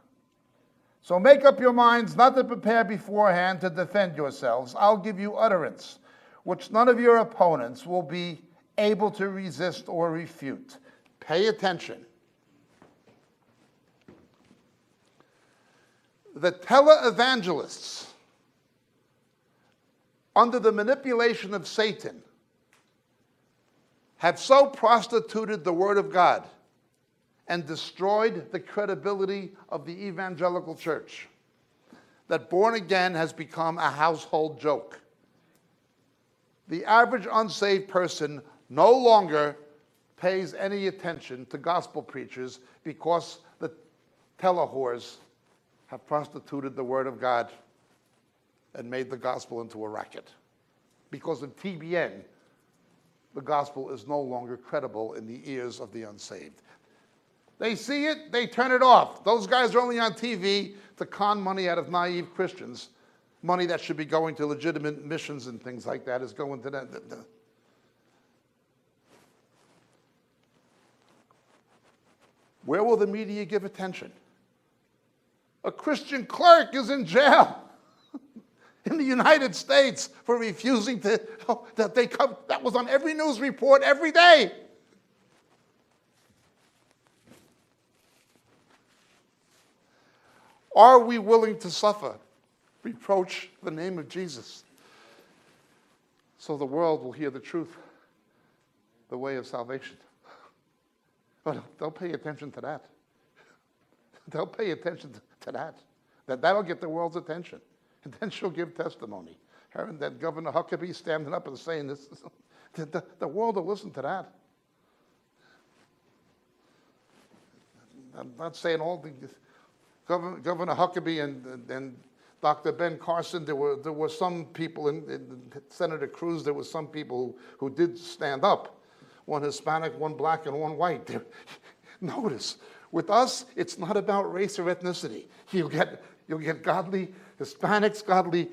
So make up your minds not to prepare beforehand to defend yourselves. I'll give you utterance, which none of your opponents will be able to resist or refute. Pay attention. The televangelists, under the manipulation of Satan, have so prostituted the Word of God and destroyed the credibility of the evangelical church that born again has become a household joke. The average unsaved person no longer pays any attention to gospel preachers because the telewhores have prostituted the Word of God and made the gospel into a racket. Because of TBN, the gospel is no longer credible in the ears of the unsaved. They see it, they turn it off. Those guys are only on TV to con money out of naive Christians. Money that should be going to legitimate missions and things like that is going to them. Where will the media give attention? A Christian clerk is in jail in the United States for refusing to, that was on every news report every day. Are we willing to suffer, reproach the name of Jesus, so the world will hear the truth, the way of salvation? But they'll pay attention to that. They'll pay attention to that. That'll get the world's attention. And then she'll give testimony. Her and that Governor Huckabee standing up and saying this. The world will listen to that. I'm not saying all the Governor Huckabee and Dr. Ben Carson, there were some people in Senator Cruz, there were some people who did stand up. One Hispanic, one black, and one white. Notice, with us, it's not about race or ethnicity. You'll get godly Hispanics, godly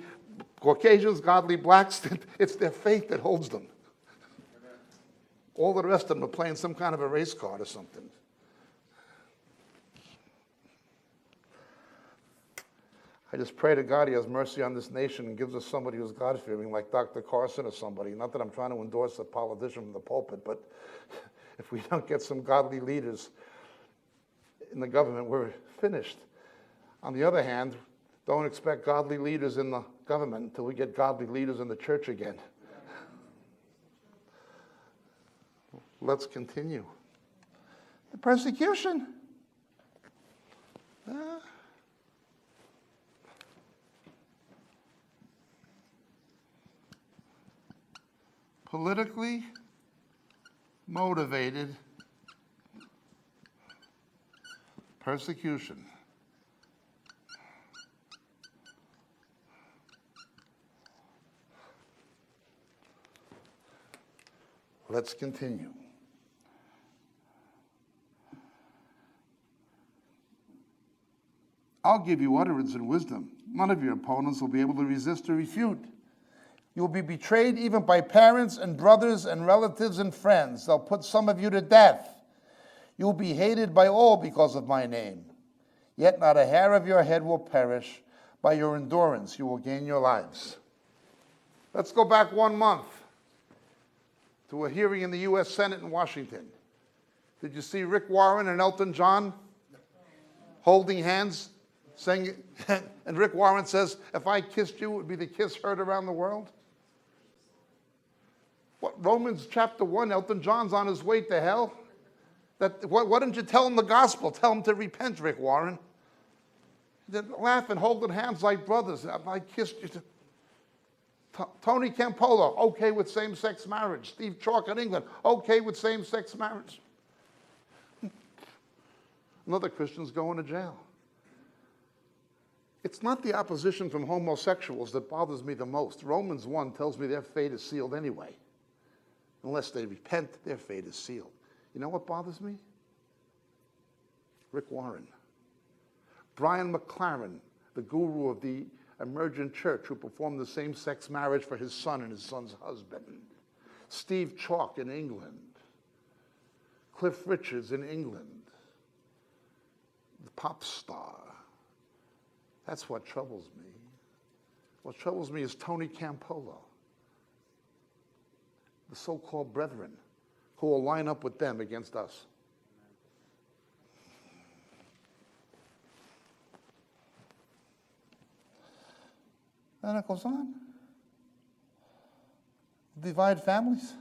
Caucasians, godly blacks. It's their faith that holds them. All the rest of them are playing some kind of a race card or something. I just pray to God he has mercy on this nation and gives us somebody who's God-fearing, like Dr. Carson or somebody. Not that I'm trying to endorse a politician from the pulpit, but if we don't get some godly leaders in the government, we're finished. On the other hand, don't expect godly leaders in the government until we get godly leaders in the church again. Let's continue. The persecution. Politically motivated persecution. Let's continue. I'll give you utterance and wisdom. None of your opponents will be able to resist or refute. You'll be betrayed even by parents and brothers and relatives and friends. They'll put some of you to death. You'll be hated by all because of my name. Yet not a hair of your head will perish. By your endurance, you will gain your lives. Let's go back 1 month to a hearing in the U.S. Senate in Washington. Did you see Rick Warren and Elton John holding hands, saying, and Rick Warren says, if I kissed you, it would be the kiss heard around the world? What, Romans chapter 1, Elton John's on his way to hell? Why didn't you tell him the gospel? Tell him to repent, Rick Warren. They're laughing, holding hands like brothers. I kissed you. Tony Campolo, okay with same-sex marriage. Steve Chalk in England, okay with same-sex marriage. Another Christian's going to jail. It's not the opposition from homosexuals that bothers me the most. Romans 1 tells me their fate is sealed anyway. Unless they repent, their fate is sealed. You know what bothers me? Rick Warren. Brian McLaren, the guru of the Emergent Church, who performed the same-sex marriage for his son and his son's husband. Steve Chalk in England. Cliff Richards in England. The pop star. That's what troubles me. What troubles me is Tony Campolo, the so-called brethren, who will line up with them against us. And it goes on. Divide families.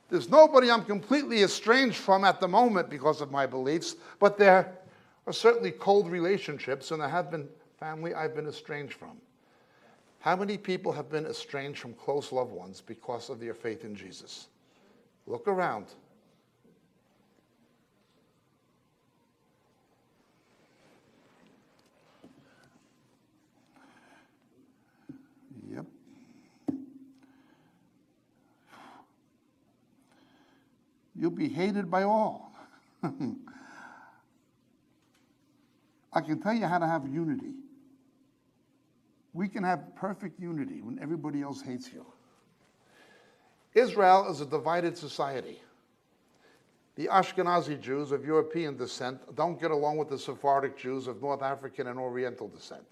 There's nobody I'm completely estranged from at the moment because of my beliefs, but there are certainly cold relationships, and there have been family I've been estranged from. How many people have been estranged from close loved ones because of their faith in Jesus? Look around. Yep. You'll be hated by all. I can tell you how to have unity. We can have perfect unity when everybody else hates you. Israel is a divided society. The Ashkenazi Jews of European descent don't get along with the Sephardic Jews of North African and Oriental descent.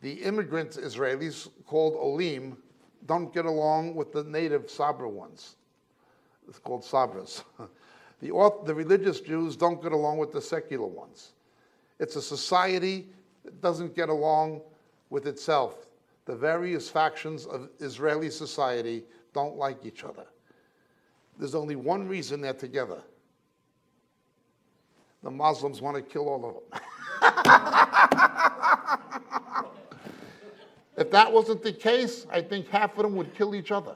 The immigrant Israelis, called Olim, don't get along with the native Sabra ones. It's called Sabras. The religious Jews don't get along with the secular ones. It's a society that doesn't get along with itself. The various factions of Israeli society don't like each other. There's only one reason they're together. The Muslims want to kill all of them. If that wasn't the case, I think half of them would kill each other.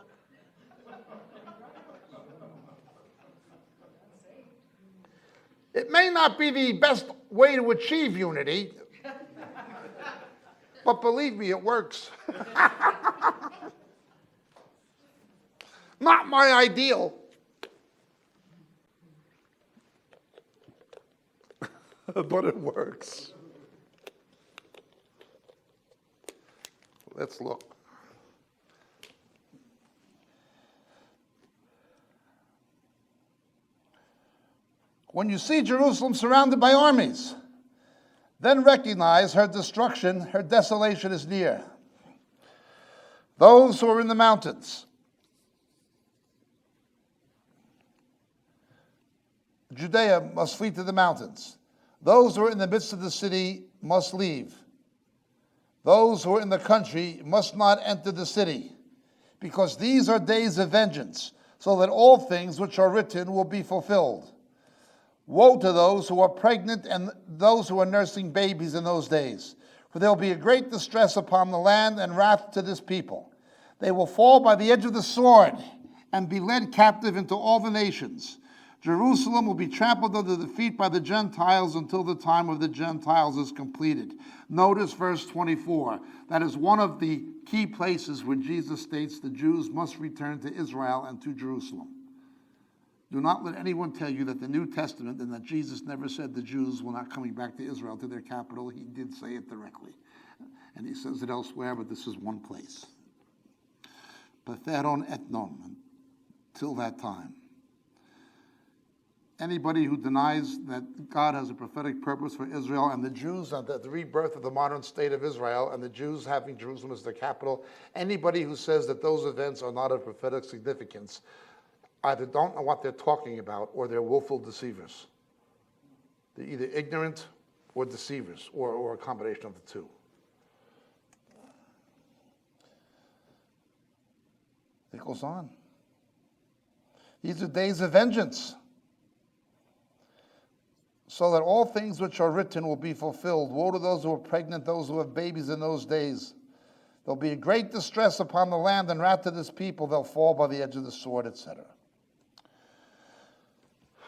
It may not be the best way to achieve unity, but believe me, it works. Not my ideal. But it works. Let's look. When you see Jerusalem surrounded by armies, then recognize her destruction, her desolation is near. Those who are in the mountains, Judea must flee to the mountains. Those who are in the midst of the city must leave. Those who are in the country must not enter the city, because these are days of vengeance, so that all things which are written will be fulfilled. Woe to those who are pregnant and those who are nursing babies in those days, for there will be a great distress upon the land and wrath to this people. They will fall by the edge of the sword and be led captive into all the nations. Jerusalem will be trampled under the feet by the Gentiles until the time of the Gentiles is completed. Notice verse 24. That is one of the key places where Jesus states the Jews must return to Israel and to Jerusalem. Do not let anyone tell you that the New Testament and that Jesus never said the Jews were not coming back to Israel, to their capital. He did say it directly. And he says it elsewhere, but this is one place. Patheron etnon, till that time. Anybody who denies that God has a prophetic purpose for Israel and the Jews, and the rebirth of the modern state of Israel, and the Jews having Jerusalem as their capital, anybody who says that those events are not of prophetic significance either don't know what they're talking about or they're willful deceivers. They're either ignorant or deceivers, or a combination of the two. It goes on. These are days of vengeance, so that all things which are written will be fulfilled. Woe to those who are pregnant, those who have babies in those days. There'll be a great distress upon the land and wrath to this people. They'll fall by the edge of the sword, etc.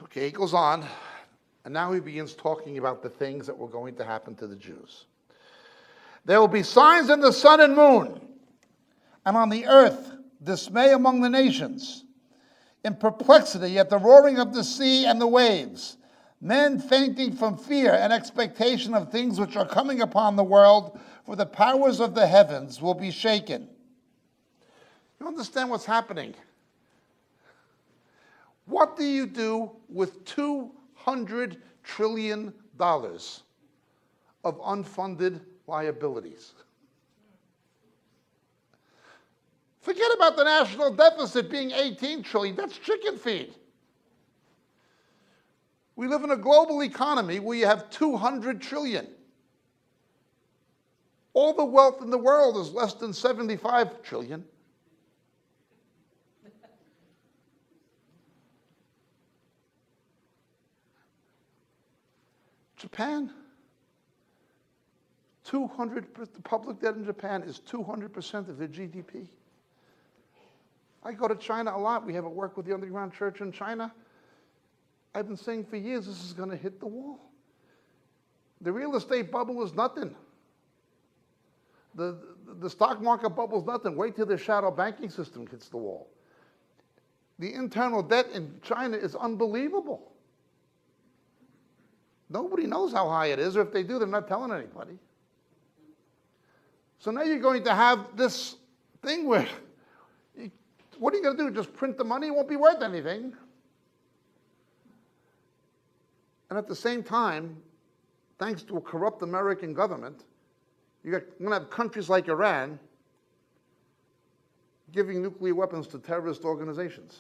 Okay, he goes on, and now he begins talking about the things that were going to happen to the Jews. There will be signs in the sun and moon, and on the earth dismay among the nations, in perplexity at the roaring of the sea and the waves, men fainting from fear and expectation of things which are coming upon the world, for the powers of the heavens will be shaken. You understand what's happening? What do you do with $200 trillion of unfunded liabilities? Forget about the national deficit being 18 trillion. That's chicken feed. We live in a global economy where you have 200 trillion. All the wealth in the world is less than 75 trillion. Japan, the public debt in Japan is 200% of their GDP. I go to China a lot. We have a work with the underground church in China. I've been saying for years this is going to hit the wall. The real estate bubble is nothing. The stock market bubble is nothing. Wait till the shadow banking system hits the wall. The internal debt in China is unbelievable. Nobody knows how high it is, or if they do, they're not telling anybody. So now you're going to have this thing where, what are you going to do? Just print the money? It won't be worth anything. And at the same time, thanks to a corrupt American government, you're going to have countries like Iran giving nuclear weapons to terrorist organizations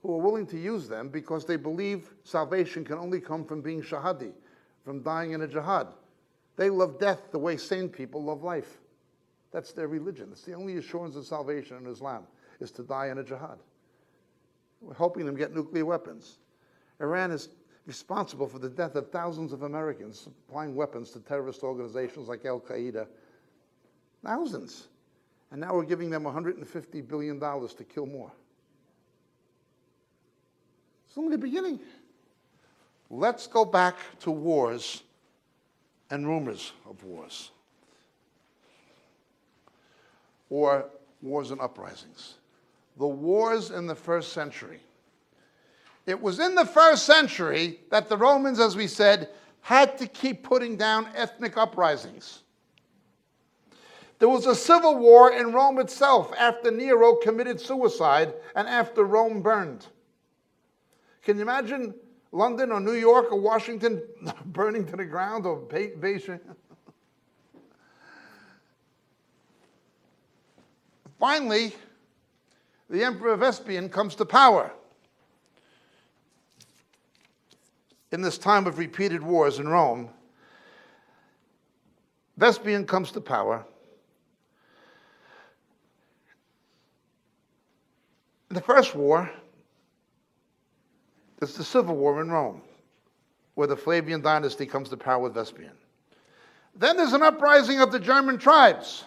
who are willing to use them because they believe salvation can only come from being shahadi, from dying in a jihad. They love death the way sane people love life. That's their religion. It's the only assurance of salvation in Islam, is to die in a jihad. We're helping them get nuclear weapons. Iran is responsible for the death of thousands of Americans, supplying weapons to terrorist organizations like Al-Qaeda. Thousands. And now we're giving them $150 billion to kill more. It's only the beginning. Let's go back to wars and rumors of wars, or wars and uprisings. The wars in the first century. It was in the first century that the Romans, as we said, had to keep putting down ethnic uprisings. There was a civil war in Rome itself after Nero committed suicide and after Rome burned. Can you imagine London or New York or Washington burning to the ground, or Beijing? Finally, the Emperor Vespasian comes to power. In this time of repeated wars in Rome, Vespasian comes to power. In the first war, it's the civil war in Rome, where the Flavian dynasty comes to power with Vespasian. Then there's an uprising of the German tribes.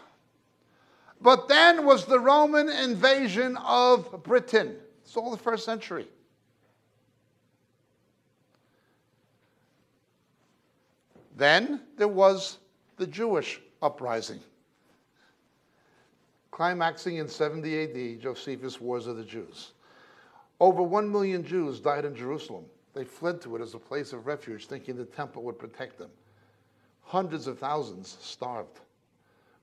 But then was the Roman invasion of Britain. It's all the first century. Then there was the Jewish uprising, climaxing in 70 AD, Josephus' Wars of the Jews. Over 1 million Jews died in Jerusalem. They fled to it as a place of refuge, thinking the temple would protect them. Hundreds of thousands starved.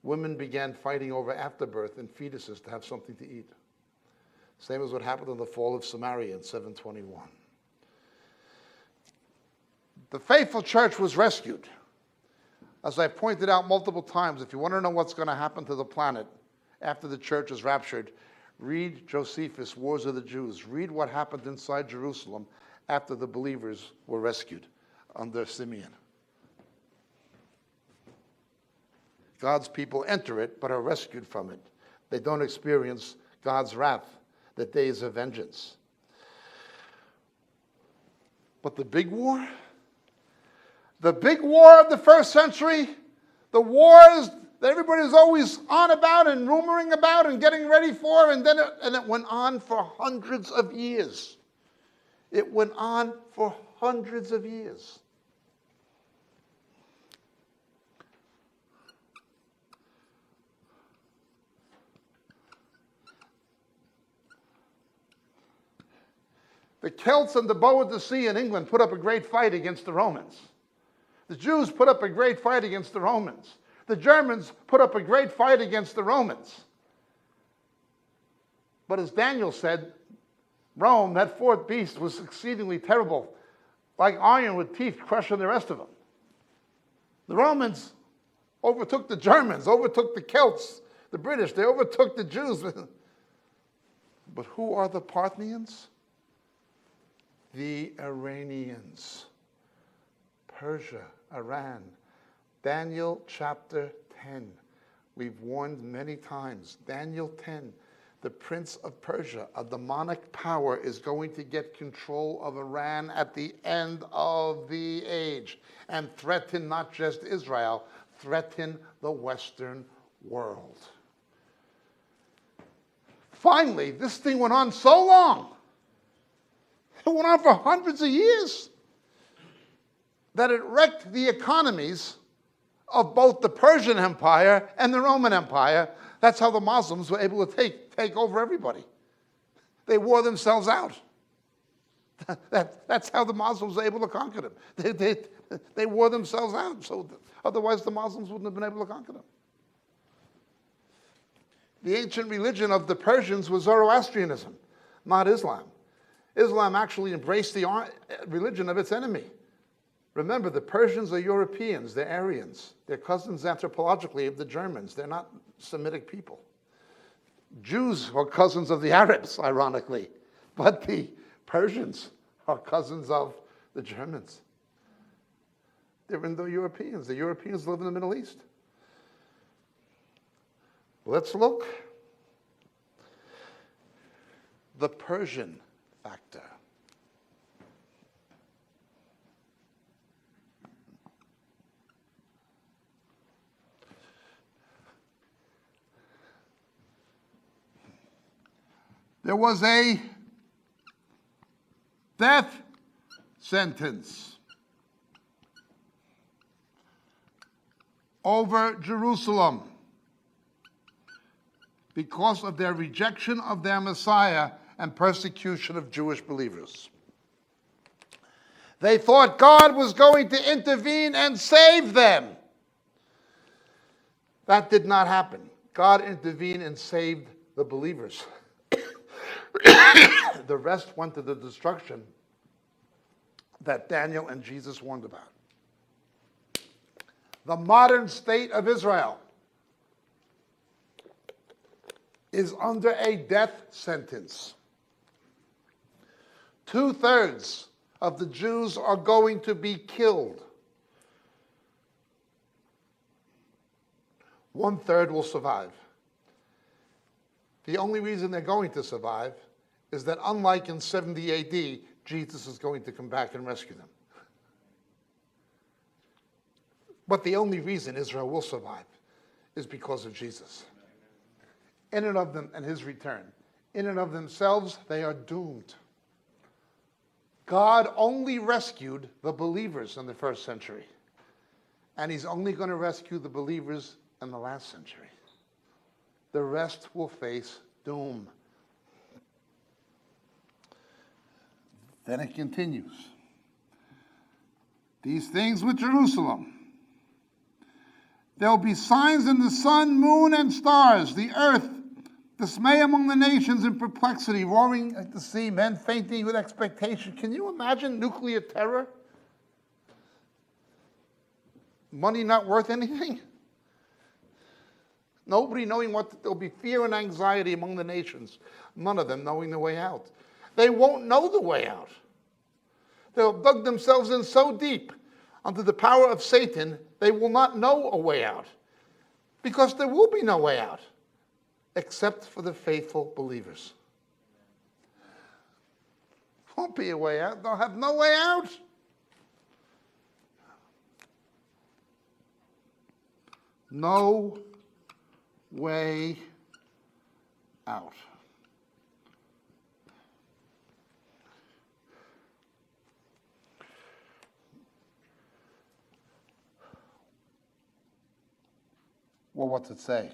Women began fighting over afterbirth and fetuses to have something to eat. Same as what happened in the fall of Samaria in 721. The faithful church was rescued. As I pointed out multiple times, if you want to know what's going to happen to the planet after the church is raptured, read Josephus' Wars of the Jews. Read what happened inside Jerusalem after the believers were rescued under Simeon. God's people enter it, but are rescued from it. They don't experience God's wrath, the days of vengeance. But the big war of the first century, the wars that everybody was always on about and rumoring about and getting ready for, and it went on for hundreds of years. It went on for hundreds of years. The Celts and the Boadicea in England put up a great fight against the Romans. The Jews put up a great fight against the Romans. The Germans put up a great fight against the Romans. But as Daniel said, Rome, that fourth beast, was exceedingly terrible, like iron with teeth crushing the rest of them. The Romans overtook the Germans, overtook the Celts, the British, they overtook the Jews. But who are the Parthians? The Iranians. Persia, Iran. Daniel chapter 10. We've warned many times. Daniel 10. The prince of Persia, a demonic power, is going to get control of Iran at the end of the age and threaten not just Israel, threaten the Western world. Finally, this thing went on so long, it went on for hundreds of years, that it wrecked the economies of both the Persian Empire and the Roman Empire. That's how the Muslims were able to take over everybody. They wore themselves out. That's how the Muslims were able to conquer them. They wore themselves out, so otherwise the Muslims wouldn't have been able to conquer them. The ancient religion of the Persians was Zoroastrianism, not Islam. Islam actually embraced the religion of its enemy. Remember, the Persians are Europeans, they're Aryans. They're cousins anthropologically of the Germans. They're not Semitic people. Jews are cousins of the Arabs, ironically, but the Persians are cousins of the Germans. They're Indo-Europeans. The Europeans live in the Middle East. Let's look. The Persian factor. There was a death sentence over Jerusalem because of their rejection of their Messiah and persecution of Jewish believers. They thought God was going to intervene and save them. That did not happen. God intervened and saved the believers. The rest went to the destruction that Daniel and Jesus warned about. The modern state of Israel is under a death sentence. 2/3 of the Jews are going to be killed. 1/3 will survive. The only reason they're going to survive is that unlike in 70 AD, Jesus is going to come back and rescue them. But the only reason Israel will survive is because of Jesus. In and of them and his return. In and of themselves, they are doomed. God only rescued the believers in the first century. And he's only going to rescue the believers in the last century. The rest will face doom. Then it continues. These things with Jerusalem. There will be signs in the sun, moon, and stars, the earth, dismay among the nations in perplexity, roaring at the sea, men fainting with expectation. Can you imagine nuclear terror? Money not worth anything? Nobody knowing what, there'll be fear and anxiety among the nations, none of them knowing the way out. They won't know the way out. They'll dug themselves in so deep under the power of Satan, they will not know a way out. Because there will be no way out, except for the faithful believers. Won't be a way out. They'll have no way out. No way out. Well, what's it say?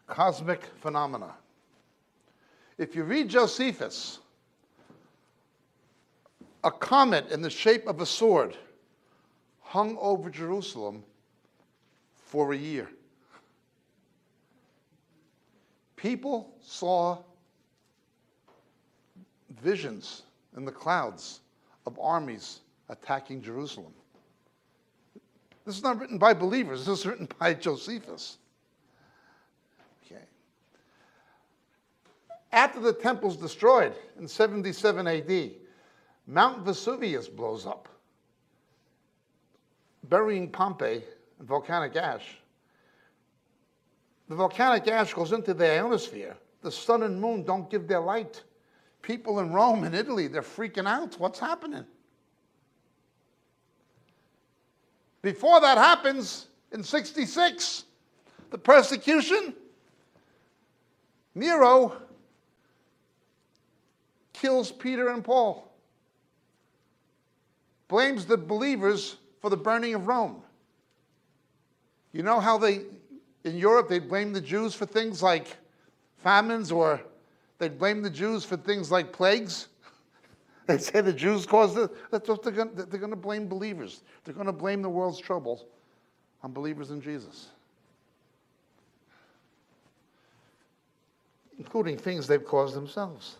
Cosmic phenomena. If you read Josephus, a comet in the shape of a sword hung over Jerusalem for a year. People saw visions in the clouds of armies attacking Jerusalem. This is not written by believers. This is written by Josephus. Okay. After the temple's destroyed in 77 AD, Mount Vesuvius blows up, burying Pompeii in volcanic ash. The volcanic ash goes into the ionosphere. The sun and moon don't give their light. People in Rome and Italy, they're freaking out. What's happening? Before that happens, in 66, the persecution, Nero kills Peter and Paul, blames the believers for the burning of Rome. You know how in Europe, they'd blame the Jews for things like famines, or they'd blame the Jews for things like plagues? They'd say the Jews caused it. That's what they're going to blame believers. They're going to blame the world's troubles on believers in Jesus, including things they've caused themselves.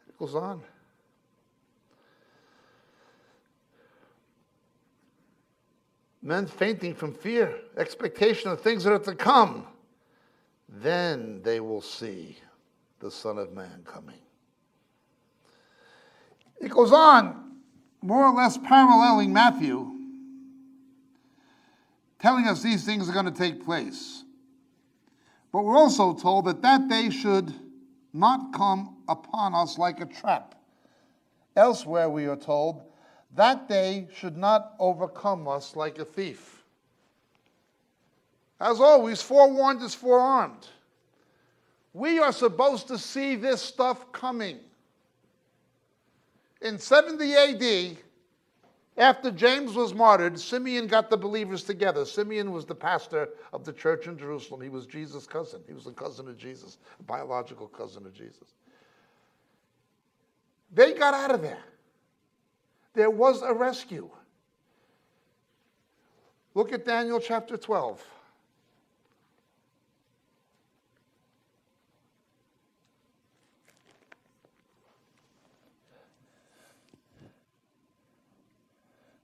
It goes on. Men fainting from fear, expectation of things that are to come. Then they will see the Son of Man coming. It goes on, more or less paralleling Matthew, telling us these things are going to take place. But we're also told that that day should not come upon us like a trap. Elsewhere we are told, that day should not overcome us like a thief. As always, forewarned is forearmed. We are supposed to see this stuff coming. In 70 AD, after James was martyred, Simeon got the believers together. Simeon was the pastor of the church in Jerusalem. He was Jesus' cousin. He was the cousin of Jesus, a biological cousin of Jesus. They got out of there. There was a rescue. Look at Daniel chapter 12.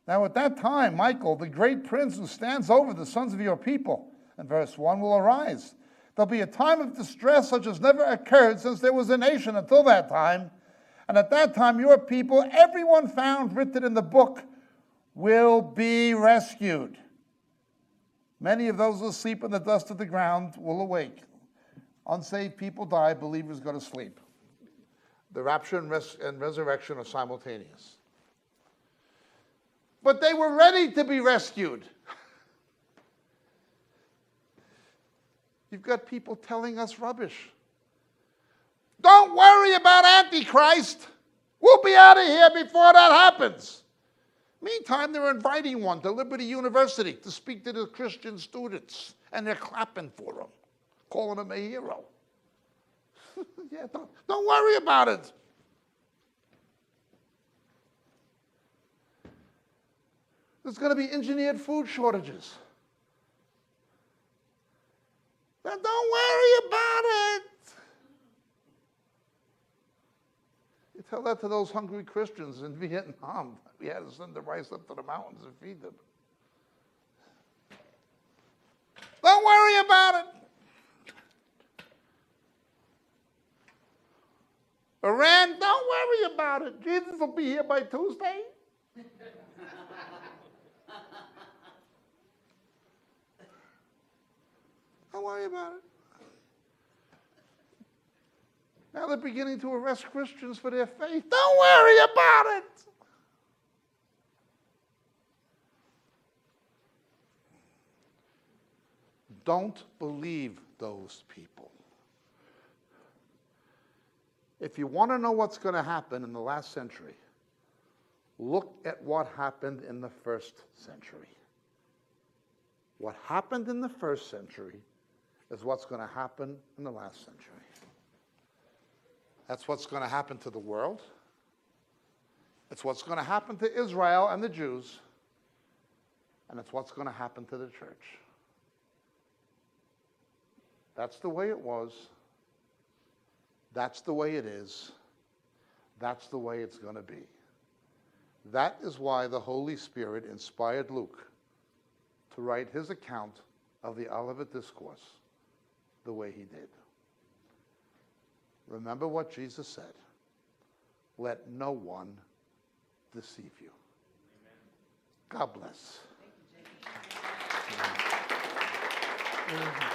Now at that time, Michael, the great prince who stands over the sons of your people, in verse 1, will arise. There'll be a time of distress such as never occurred since there was a nation until that time. And at that time, your people, everyone found written in the book, will be rescued. Many of those who sleep in the dust of the ground will awake. Unsaved people die, believers go to sleep. The rapture and resurrection are simultaneous. But they were ready to be rescued. You've got people telling us rubbish. Don't worry about Antichrist. We'll be out of here before that happens. Meantime, they're inviting one to Liberty University to speak to the Christian students, and they're clapping for him, calling him a hero. Yeah, don't worry about it. There's going to be engineered food shortages. Now, don't worry about it. You tell that to those hungry Christians in Vietnam. We had to send the rice up to the mountains and feed them. Don't worry about it. Iran, don't worry about it. Jesus will be here by Tuesday. Don't worry about it. Now they're beginning to arrest Christians for their faith. Don't worry about it. Don't believe those people. If you want to know what's going to happen in the last century, Look at what happened in the first century. What happened in the first century is what's going to happen in the last century. That's what's going to happen to the world. It's what's going to happen to Israel and the Jews. And it's what's going to happen to the church. That's the way it was. That's the way it is. That's the way it's going to be. That is why the Holy Spirit inspired Luke to write his account of the Olivet Discourse the way he did. Remember what Jesus said. Let no one deceive you. Amen. God bless. Thank you, Jacob.